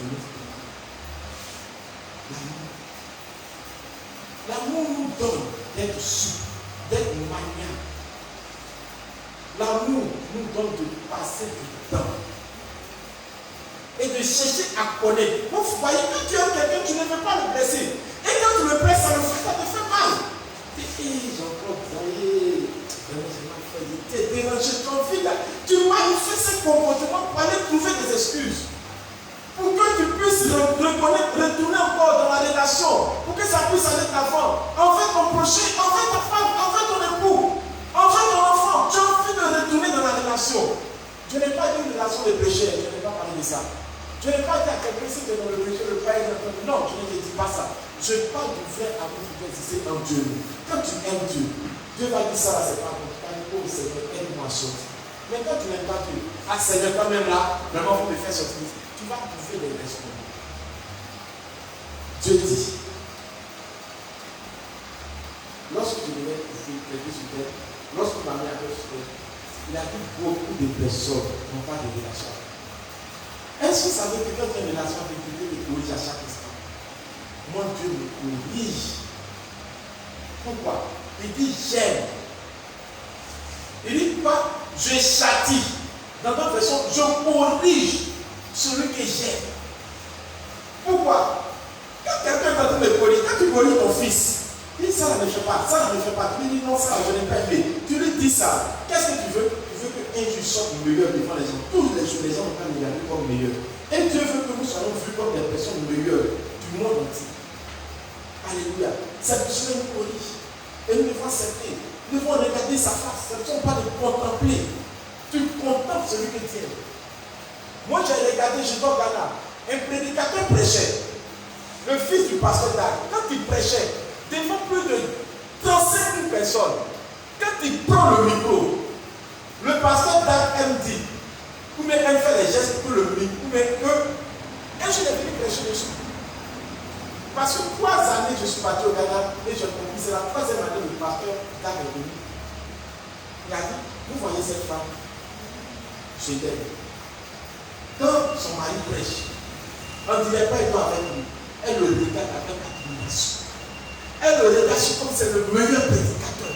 L'amour nous donne d'être souple, d'être maniable. L'amour nous donne de passer du temps et de chercher à connaître. Vous voyez que tu aimes quelqu'un, tu ne veux pas le blesser. Et quand tu le blesses, ça te fait mal. Tu dis, Jean-Claude, vous voyez, tu t'es dérangé ton vie là. Tu manifestes ce comportement pour aller trouver des excuses. Pour que tu puisses reconnaître, retourner encore dans la relation. Pour que ça puisse aller de l'avant. En fait, ton prochain, en fait, ta femme, en fait, ton époux, en fait, ton enfant, tu as envie de retourner dans la relation. Je n'ai pas dit une relation de péché, je n'ai pas parlé de ça. Je n'ai pas dit à quelqu'un si tu es dans le péché, le père est dans le. Non, je ne te dis pas ça. Je parle du vrai amour qui peut exister en Dieu. Quand tu aimes Dieu, Dieu va dire ça, c'est pas bon. Oh Seigneur, aide-moi à sortir. Mais quand tu n'aimes pas Dieu, ah Seigneur, quand même là, vraiment, il faut me faire sortir. Tu vas trouver des raisons. Dieu dit, lorsque je devais écrire sur terre, lorsque ma mère a fait sur terre, il a dit beaucoup de personnes n'ont pas de relation. Est-ce que vous savez que quand tu as une relation avec Dieu, il te corrige à chaque instant? Mon Dieu me corrige. Pourquoi? Il dit j'aime. Il dit pas je châtie. Dans d'autres versions, je corrige celui que j'aime. Pourquoi? Quand quelqu'un est en train de corriger, quand tu corriges ton fils, il dit ça ne me fait pas, ça ne me fait pas. Tu lui dis non, ça je n'ai pas fait. Tu lui dis ça. Qu'est-ce que tu veux? Tu veux qu'un jour sorte meilleur devant les gens. Tous les jours, les gens vont nous regarder comme meilleurs. Et Dieu veut que nous soyons vus comme des personnes meilleures du monde entier. Alléluia. Cette personne nous corrige. Et nous devons accepter. Nous devons regarder sa face. Ce ne sont pas de contempler. Tu contemples celui que tu aimes. Moi, j'ai regardé, je vais au Ghana. Un prédicateur prêchait. Le fils du pasteur d'Arc. Quand il prêchait, devant plus de 35 000 personnes, quand il prend le micro, le pasteur d'Arc aime dire, ou bien aime faire les gestes pour le micro, ou bien que. Et je l'ai venu prêcher dessus. Parce que 3 années, je suis parti au Ghana et j'ai compris, c'est la 3e année du pasteur d'Arc est venu. Il a dit, vous voyez cette femme, je l'aime. Quand son mari prêche, on ne dirait pas il doit avec lui. Elle le regarde avec admiration. Elle le regarde comme c'est le meilleur prédicateur.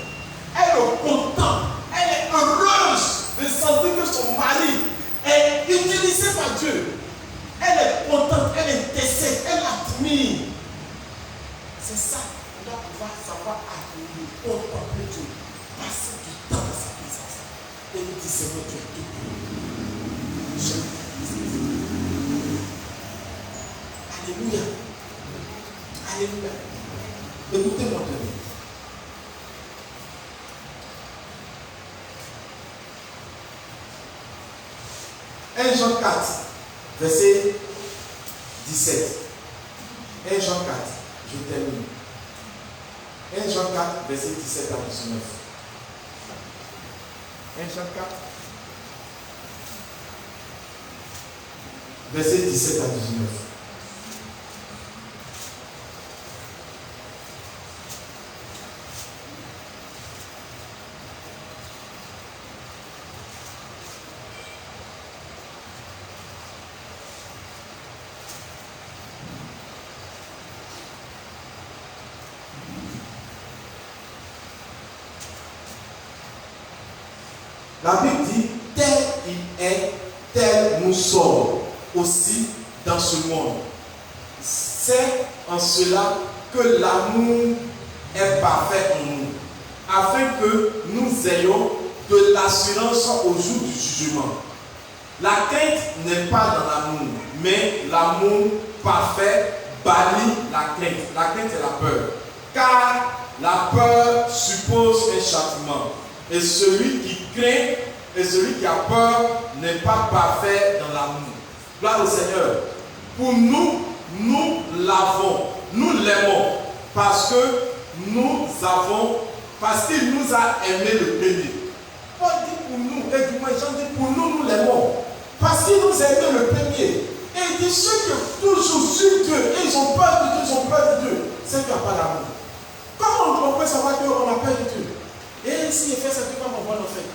Elle le contemple. Elle est heureuse de sentir que son mari est utilisé par Dieu. Elle est contente, elle intercède, elle admire. C'est ça, on doit pouvoir savoir admirer, contempler Dieu, passer du temps dans sa présence. Et nous dire, Seigneur, tu es tout pour. Alléluia. Alléluia. Écoutez-moi bien. Jean 4, verset 17. 1 Jean 4, je termine. 1 Jean 4, verset 17 à 19. 1 Jean 4, verset 17 à 19. La Bible dit, tel il est, tel nous sommes aussi dans ce monde. C'est en cela que l'amour est parfait en nous, afin que nous ayons de l'assurance au jour du jugement. La crainte n'est pas dans l'amour, mais l'amour parfait bannit la crainte. La crainte est la peur, car la peur suppose un châtiment. Et celui qui craint et celui qui a peur n'est pas parfait dans l'amour. Gloire au Seigneur. Pour nous, nous l'avons, nous l'aimons, parce que nous avons, parce qu'il nous a aimés le premier. Paul dit pour nous, et du moins Jean dit pour nous, nous l'aimons. Parce qu'il nous a aimés le premier. Et il dit ceux qui toujours suivent Dieu, et ils ont peur de Dieu, ils ont peur de Dieu, c'est qu'il n'y a pas d'amour. Comment on peut savoir qu'on a peur de Dieu? Et s'il fait ça, tu vas m'envoyer en fait.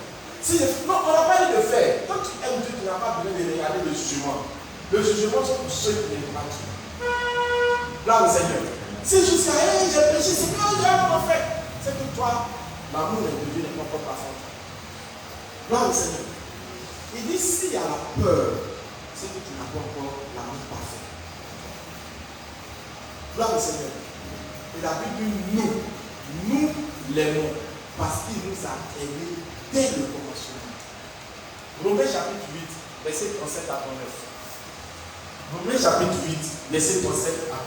Non, on n'a pas dit de faire. Quand tu aimes Dieu, tu n'as pas besoin de regarder le jugement. Le jugement, c'est pour ceux qui n'aiment pas Dieu. Là, le Seigneur. Si je dis, hey, j'ai péché, c'est que j'ai en fait. C'est que toi, l'amour de Dieu n'est pas encore parfait. Là, le Seigneur. Il dit, s'il y a la peur, c'est que tu n'as pas encore l'amour parfait. Là, le Seigneur. Et la Bible dit, nous l'aimons parce qu'il nous a aimés dès le commencement. Romains chapitre 8, verset 37 à 39. Romains chapitre 8, verset 37 à 39.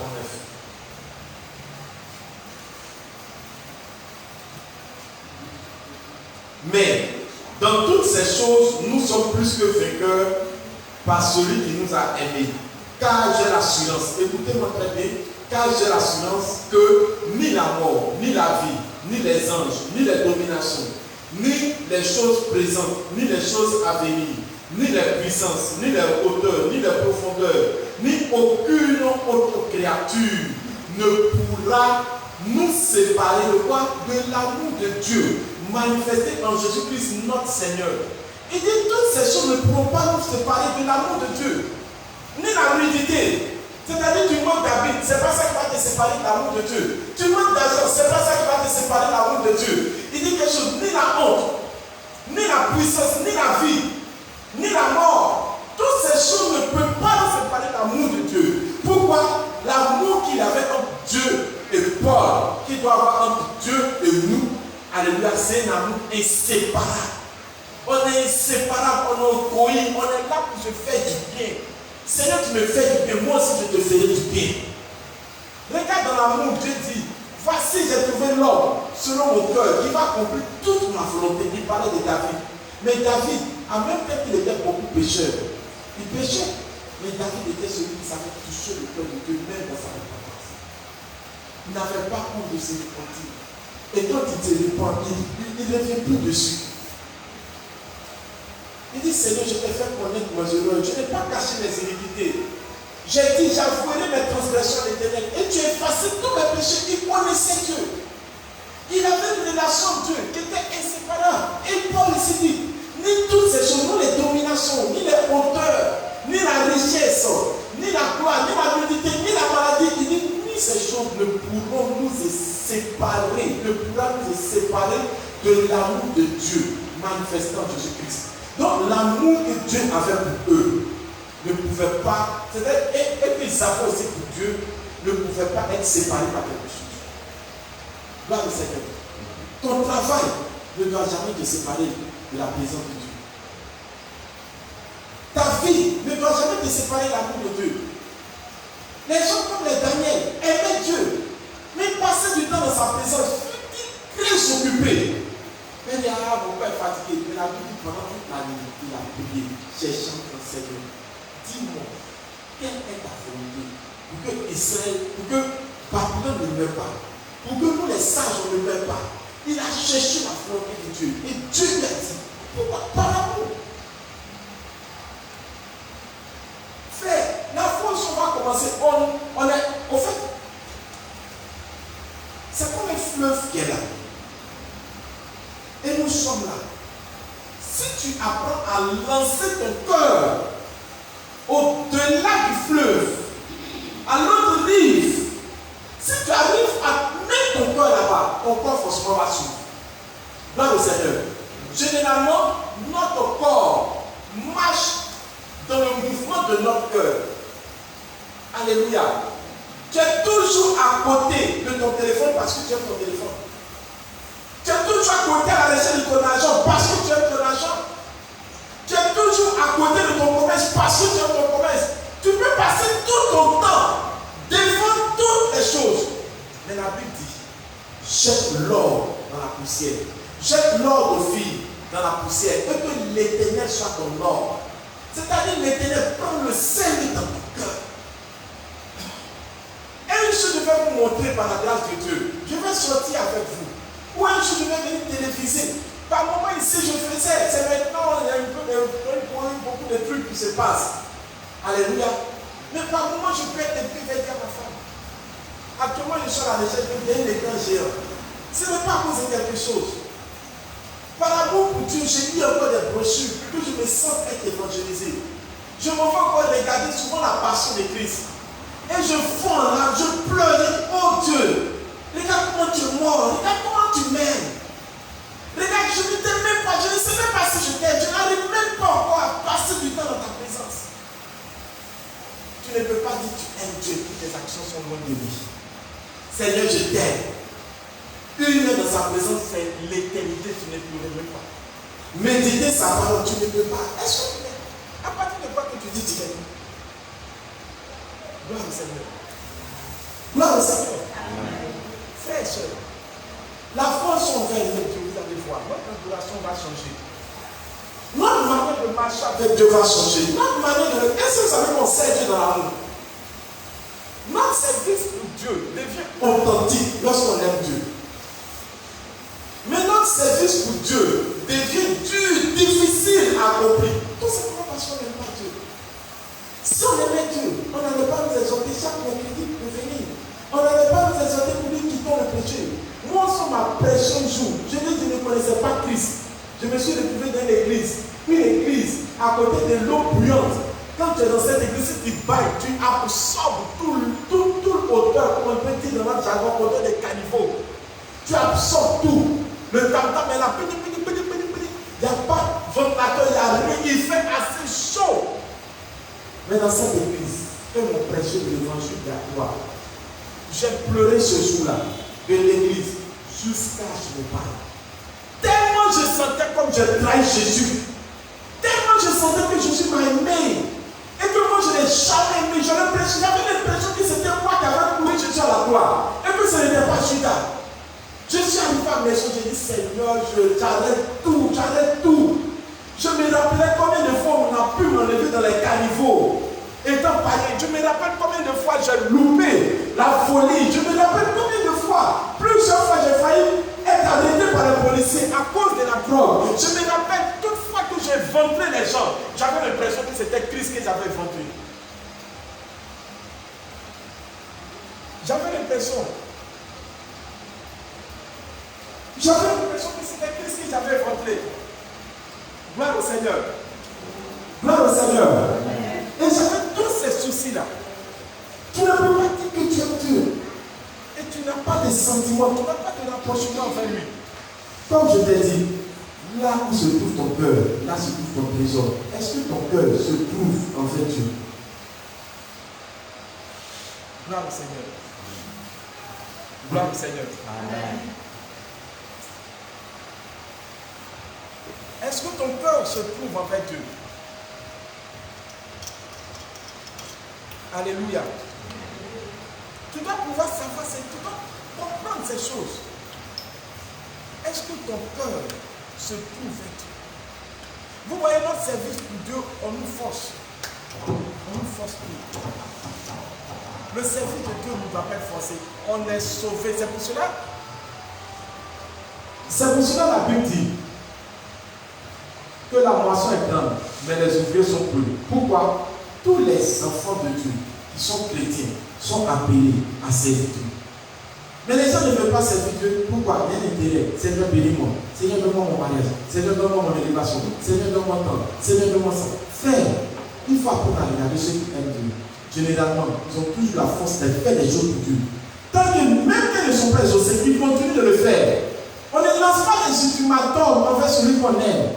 Mais dans toutes ces choses, nous sommes plus que vainqueurs par celui qui nous a aimés. Car j'ai l'assurance, écoutez-moi très bien, car j'ai l'assurance que ni la mort, ni la vie, ni les anges, ni les dominations, ni les choses présentes, ni les choses à venir, ni les puissances, ni les hauteurs, ni les profondeurs, ni aucune autre créature ne pourra nous séparer de quoi? De l'amour de Dieu manifesté en Jésus-Christ notre Seigneur. Il dit toutes ces choses ne pourront pas nous séparer de l'amour de Dieu, ni la nudité. C'est-à-dire tu manques d'habits, c'est pas ça qui va te séparer de l'amour de Dieu. Tu manques d'argent, c'est pas ça qui va te séparer de l'amour de Dieu. Il dit quelque chose, ni la honte, ni la puissance, ni la vie, ni la mort. Toutes ces choses ne peuvent pas nous séparer de l'amour de Dieu. Pourquoi? L'amour qu'il avait entre Dieu et Paul, qu'il doit avoir entre Dieu et nous, alléluia, c'est un amour inséparable. On est inséparable, on est coïn, on est là pour se faire du bien. Seigneur, tu me fais du bien, moi aussi je te ferai du bien. Regarde dans l'amour, Dieu dit, voici j'ai trouvé l'homme selon mon cœur qui va accomplir toute ma volonté. Il parlait de David. Mais David, en même temps qu'il était beaucoup pécheur, il péchait. Mais David était celui qui savait toucher le cœur de Dieu, même dans sa repentance. Il n'avait pas honte de se repentir. Et quand il se repent, il ne revient plus dessus. Il dit, Seigneur, je t'ai fait connaître mes erreurs. Je n'ai pas caché mes iniquités. J'ai dit, j'avouerai mes transgressions à l'Éternel. Et tu as effacé tous mes péchés. Il connaissait Dieu. Il avait une relation avec Dieu qui était inséparable. Et Paul ici dit, ni toutes ces choses, ni les dominations, ni les hauteurs, ni la richesse, ni la gloire, ni la nudité, ni la maladie. Il dit, ni ces choses ne pourront nous séparer, ne pourront nous séparer de l'amour de Dieu manifestant Jésus-Christ. Donc l'amour que Dieu avait pour eux ne pouvait pas, et qu'ils avaient aussi pour Dieu, ne pouvait pas être séparé par quelque chose. Gloire au Seigneur. Ton travail ne doit jamais te séparer de la présence de Dieu. Ta vie ne doit jamais te séparer de l'amour de Dieu. Les gens comme les Daniel aimaient Dieu, mais passaient du temps dans sa présence, fut-il très occupé. Mais il y a mon père fatigué, mais la Bible pendant toute la nuit, il a prié, cherchant ton Seigneur. Dis-moi, quelle est ta volonté pour que Israël, pour que Babylone ne meure pas, pour que nous les sages ne meurent pas. Il a cherché la volonté de Dieu. Et Dieu lui a dit, pourquoi? Par l'amour. Frère, la fois où on va commencer, on est, au fait, c'est comme un fleuve qui est là. Et nous sommes là. Si tu apprends à lancer ton cœur au-delà du fleuve, à l'autre rive, si tu arrives à mettre ton cœur là-bas, ton corps forcément va suivre. Gloire au Seigneur. Généralement, notre corps marche dans le mouvement de notre cœur. Alléluia. Tu es toujours à côté de ton téléphone parce que tu aimes ton téléphone. Tu es toujours à côté à la recherche de ton argent parce que tu aimes ton argent. Tu es toujours à côté de ton commerce parce que tu aimes ton commerce. Tu peux passer tout ton temps devant toutes les choses. Mais la Bible dit, jette l'or dans la poussière. Jette l'or de filles dans la poussière. Et que l'Éternel soit ton or. C'est-à-dire l'Éternel prend le sel dans ton cœur. Et une chose, je vais vous montrer par la grâce de Dieu. je vais sortir avec vous. Ou un jour, je vais venir téléviser. Par moment ici, je faisais. C'est maintenant, il y a beaucoup de trucs qui se passent. Alléluia. Mais par moment, je peux être plus avec ma femme. Actuellement, je suis à la recherche d'un écran géant. Ce n'est pas à cause de quelque chose. Par amour pour Dieu, j'ai mis encore des brochures pour que je me sente être évangélisé. Je m'en vais encore regarder souvent la passion de Christ. Et je fonds en larmes, je pleure. Oh Dieu, regarde comment tu es mort, regarde comment tu m'aimes. Regarde, je ne t'aime même pas, je ne sais même pas si je t'aime. Je n'arrive même pas encore à passer du temps dans ta présence. Tu ne peux pas dire que tu aimes Dieu, que tes actions sont loin de lui. Seigneur, je t'aime. Une heure dans sa présence, c'est l'éternité, tu ne pleurais même pas. Méditer sa parole, tu ne peux pas. Est-ce que tu m'aimes? À partir de quoi que tu dis tu aimes? Gloire au Seigneur. Gloire au Seigneur. Frères et sœurs, la France on va aimer Dieu, vous allez voir. Notre adoration va changer. Notre manière de marcher avec Dieu va changer. Notre manière de... Est-ce que vous savez qu'on sert Dieu dans l'amour? Notre service pour Dieu devient authentique lorsqu'on aime Dieu. Mais notre service pour Dieu devient dur, difficile à accomplir. Tout simplement parce qu'on n'aime pas Dieu. Si on aimait Dieu, on n'allait pas nous exhorter chaque mercredi pour venir. On n'allait pas nous exhorter pour dire quittons le péché. Moi, sur ma prêche un jour, je ne connaissais pas Christ. Je me suis retrouvé dans l'église. Une église à côté de l'eau bouillante. Quand tu es dans cette église, tu bailles, tu absorbes tout l'odeur, comme on peut dire dans notre jargon, odeur des caniveaux. Tu absorbes tout. Le tam-tam est là, il n'y a pas de ventilateur, il n'y a rien, il fait assez chaud. Mais dans cette église, eux m'ont prêché de l'évangile de la gloire. J'ai pleuré ce jour-là de l'église jusqu'à ce que je me parle. Tellement je sentais comme je trahis Jésus. Tellement je sentais que Jésus m'a aimé. Et que moi je n'ai jamais aimé. J'avais l'impression que c'était moi qui avais couru Jésus à la gloire. Et que ce n'était pas Judas. Je suis arrivé à la maison, j'ai dit Seigneur, j'arrête tout. Je me rappelais combien de fois on a pu m'enlever dans les caniveaux. Étant païen, je me rappelle combien de fois j'ai loupé la folie. Je me rappelle combien de fois, plusieurs fois j'ai failli être arrêté par les policiers à cause de la drogue. Je me rappelle toute fois que j'ai ventré les gens, j'avais l'impression que c'était Christ que j'avais ventré. J'avais l'impression que c'était Christ que j'avais ventré. Gloire au Seigneur. Gloire au Seigneur. Et j'avais tous ces soucis-là. Tu ne peux pas dire que tu aimes Dieu. Et tu n'as pas de sentiments, tu n'as pas de rapprochement envers lui. Comme je t'ai dit, là où se trouve ton cœur, là se trouve ton trésor. Est-ce que ton cœur se trouve envers Dieu? Gloire au Seigneur. Gloire au Seigneur. Amen. Est-ce que ton cœur se trouve envers Dieu? Alléluia. Tu dois pouvoir savoir, tu dois comprendre ces choses. Est-ce que ton cœur se trouve avec Dieu? Vous voyez notre service pour Dieu, on nous force. On nous force plus. Le service de Dieu ne doit pas être forcé. On est sauvé. C'est pour cela la Bible dit que la moisson est grande, mais les ouvriers sont peu. Pourquoi? Tous les enfants de Dieu qui sont chrétiens sont appelés à servir Dieu. Mais les gens ne veulent pas servir Dieu. Pourquoi? Il y a un intérêt. Seigneur, bénis-moi. Seigneur, donne-moi mon mariage. Seigneur, donne-moi mon élévation. Seigneur, donne-moi temps. Seigneur, donne-moi ça. Frère, il faut apprendre à regarder ceux qui aiment Dieu. Généralement, ils ont toujours la force de faire des choses pour Dieu. Tant que même qu'ils ne sont pas exaucés, ils continuent de le faire. On ne lance pas des ultimatums envers celui qu'on aime.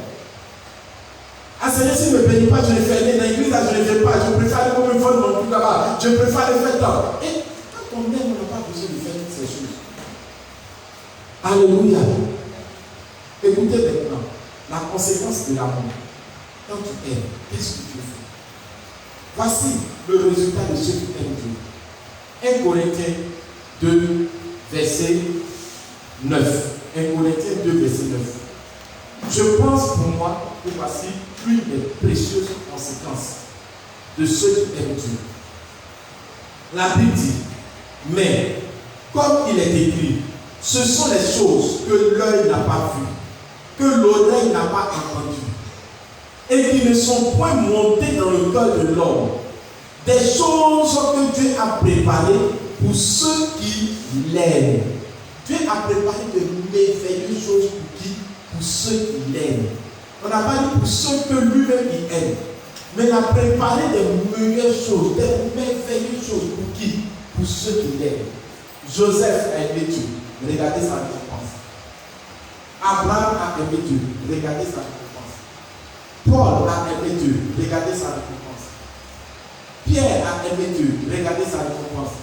Ah Seigneur, s'il ne me bénit pas, je le fais. Dans l'église, je ne le fais pas. Je préfère aller comme une fois dans mon truc là-bas. Je préfère le faire tant. Et quand on aime, on n'a pas besoin de faire toutes ces choses. Alléluia. Écoutez maintenant la conséquence de l'amour. Quand tu aimes, qu'est-ce que tu fais? Voici le résultat de ceux qui aiment Dieu. 1 Corinthiens 2, verset 9. 1 Corinthiens 2, verset 9. Je pense pour moi que voici une des précieuses conséquences de ceux qui aiment Dieu. La Bible dit, mais comme il est écrit, Ce sont les choses que l'œil n'a pas vues, que l'oreille n'a pas entendues, et qui ne sont point montées dans le cœur de l'homme. Des choses que Dieu a préparées pour ceux qui l'aiment. Dieu a préparé de merveilleuses choses pour ceux qui l'aiment. On n'a pas dit pour ceux que lui-même il aime. Mais il a préparé des meilleures choses, des merveilleuses choses pour qui? Pour ceux qui l'aiment. Joseph a aimé Dieu. Regardez sa récompense. Abraham a aimé Dieu. Regardez sa récompense. Paul a aimé Dieu. Regardez sa récompense. Pierre a aimé Dieu. Regardez sa récompense.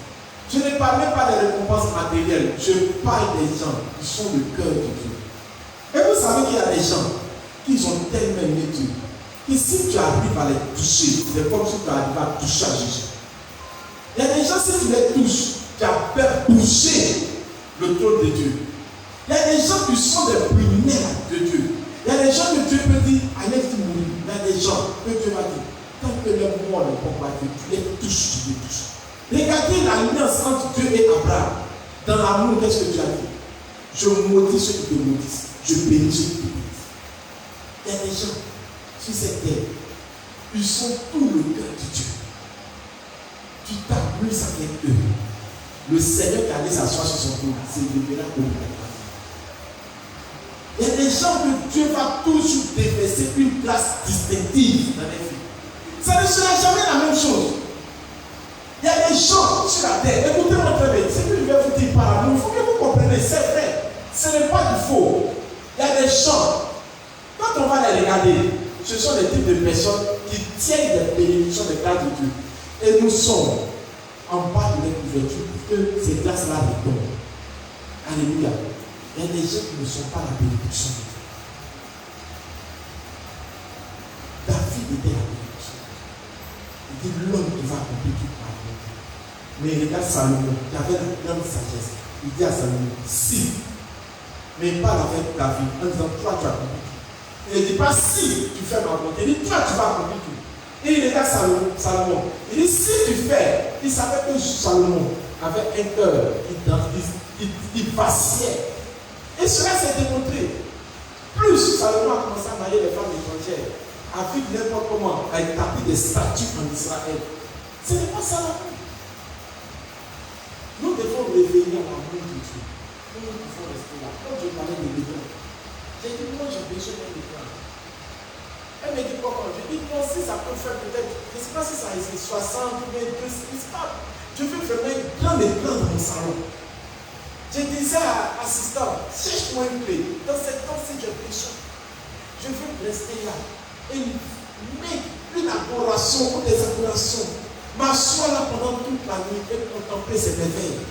Je ne parle même pas des récompenses matérielles. Je parle des gens qui sont le cœur de Dieu. Et vous savez qu'il y a des gens qui ont tellement aimé Dieu que si tu arrives à les toucher, c'est comme si tu arrives à toucher à Jésus. Il y a des gens, si tu les touches, tu as peur de toucher le trône de Dieu. Il y a des gens qui sont des primaires de Dieu. Il y a des gens que Dieu peut dire, allez vous mourir. Il y a des gens que Dieu va dire, tant que les morts ne vont pas Dieu, tu les touches, tu les touches. Regardez l'alliance entre Dieu et Abraham. Dans l'amour, qu'est-ce que Dieu a dit? Je maudis ceux qui te maudissent. Je bénis ceux qui te bénissent. Il y a des gens sur cette terre, ils sont tout le cœur de Dieu. Tu t'amuses avec eux. Le Seigneur qui allait s'asseoir sur son trône, c'est le miracle de la grâce. Il y a des gens que Dieu va toujours déverser une grâce distinctive dans les vies. Ça ne sera jamais la même chose. Il y a des gens sur la terre, écoutez-moi très bien, ce que je vais vous dire par amour, il faut que vous compreniez, c'est vrai, ce n'est pas du faux. Il y a des gens, quand on va les regarder, ce sont des types de personnes qui tiennent des bénédictions des grâces de Dieu. Et nous sommes en bas de leur couverture pour que ces grâces-là retombent. Alléluia. Il y a des gens qui ne sont pas la bénédiction de Dieu. David était la bénédiction. Il dit l'homme qui va accomplir tout par lui. Mais regarde Salomon, qui avait la grande sagesse. Il dit à Salomon, si, mais pas avec David, en disant toi tu as accompli tout. Il ne dit pas si tu fais ma volonté, il dit toi tu vas accomplir tout. Et il regarde Salomon. Il dit si tu fais, il savait que Salomon avait un cœur qui vacillait. Et cela s'est démontré. Plus Salomon a commencé à marier les femmes étrangères, a vu n'importe comment, a établi des statues en Israël. Ce n'est pas ça l'amour. Nous devons réveiller à l'amour de Dieu. Nous devons rester là. Quand je parlais de l'écran, j'ai dit moi j'ai besoin d'un écran. Elle me dit pourquoi? Je dis non, si ça peut faire peut-être, je ne sais pas si ça est 60 ou 22, c'est pas. Je veux vraiment un grand écran dans mon salon. Je disais à l'assistant, cherche-moi une clé. Dans cette temps-ci, j'ai besoin. Je veux rester là. Et mettre une adoration ou des adorations. M'asseoir là pendant toute la nuit et contempler ses merveilles.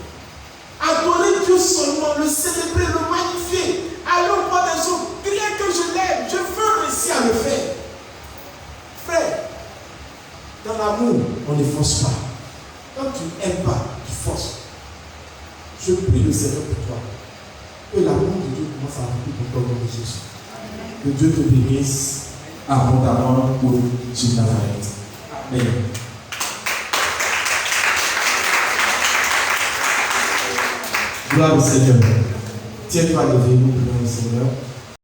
Adorer Dieu seulement, le célébrer, le magnifier. Aller au bord des eaux, crier que je l'aime. Je veux réussir à le faire. Frère, dans l'amour, on ne force pas. Quand tu n'aimes pas, tu forces. Je prie le Seigneur pour toi. Que l'amour de Dieu commence à remplir ton corps de Jésus. Que Dieu te bénisse abondamment pour Nazareth. Amen. Gloire au Seigneur. Tiens-toi levé, nous prions le Seigneur.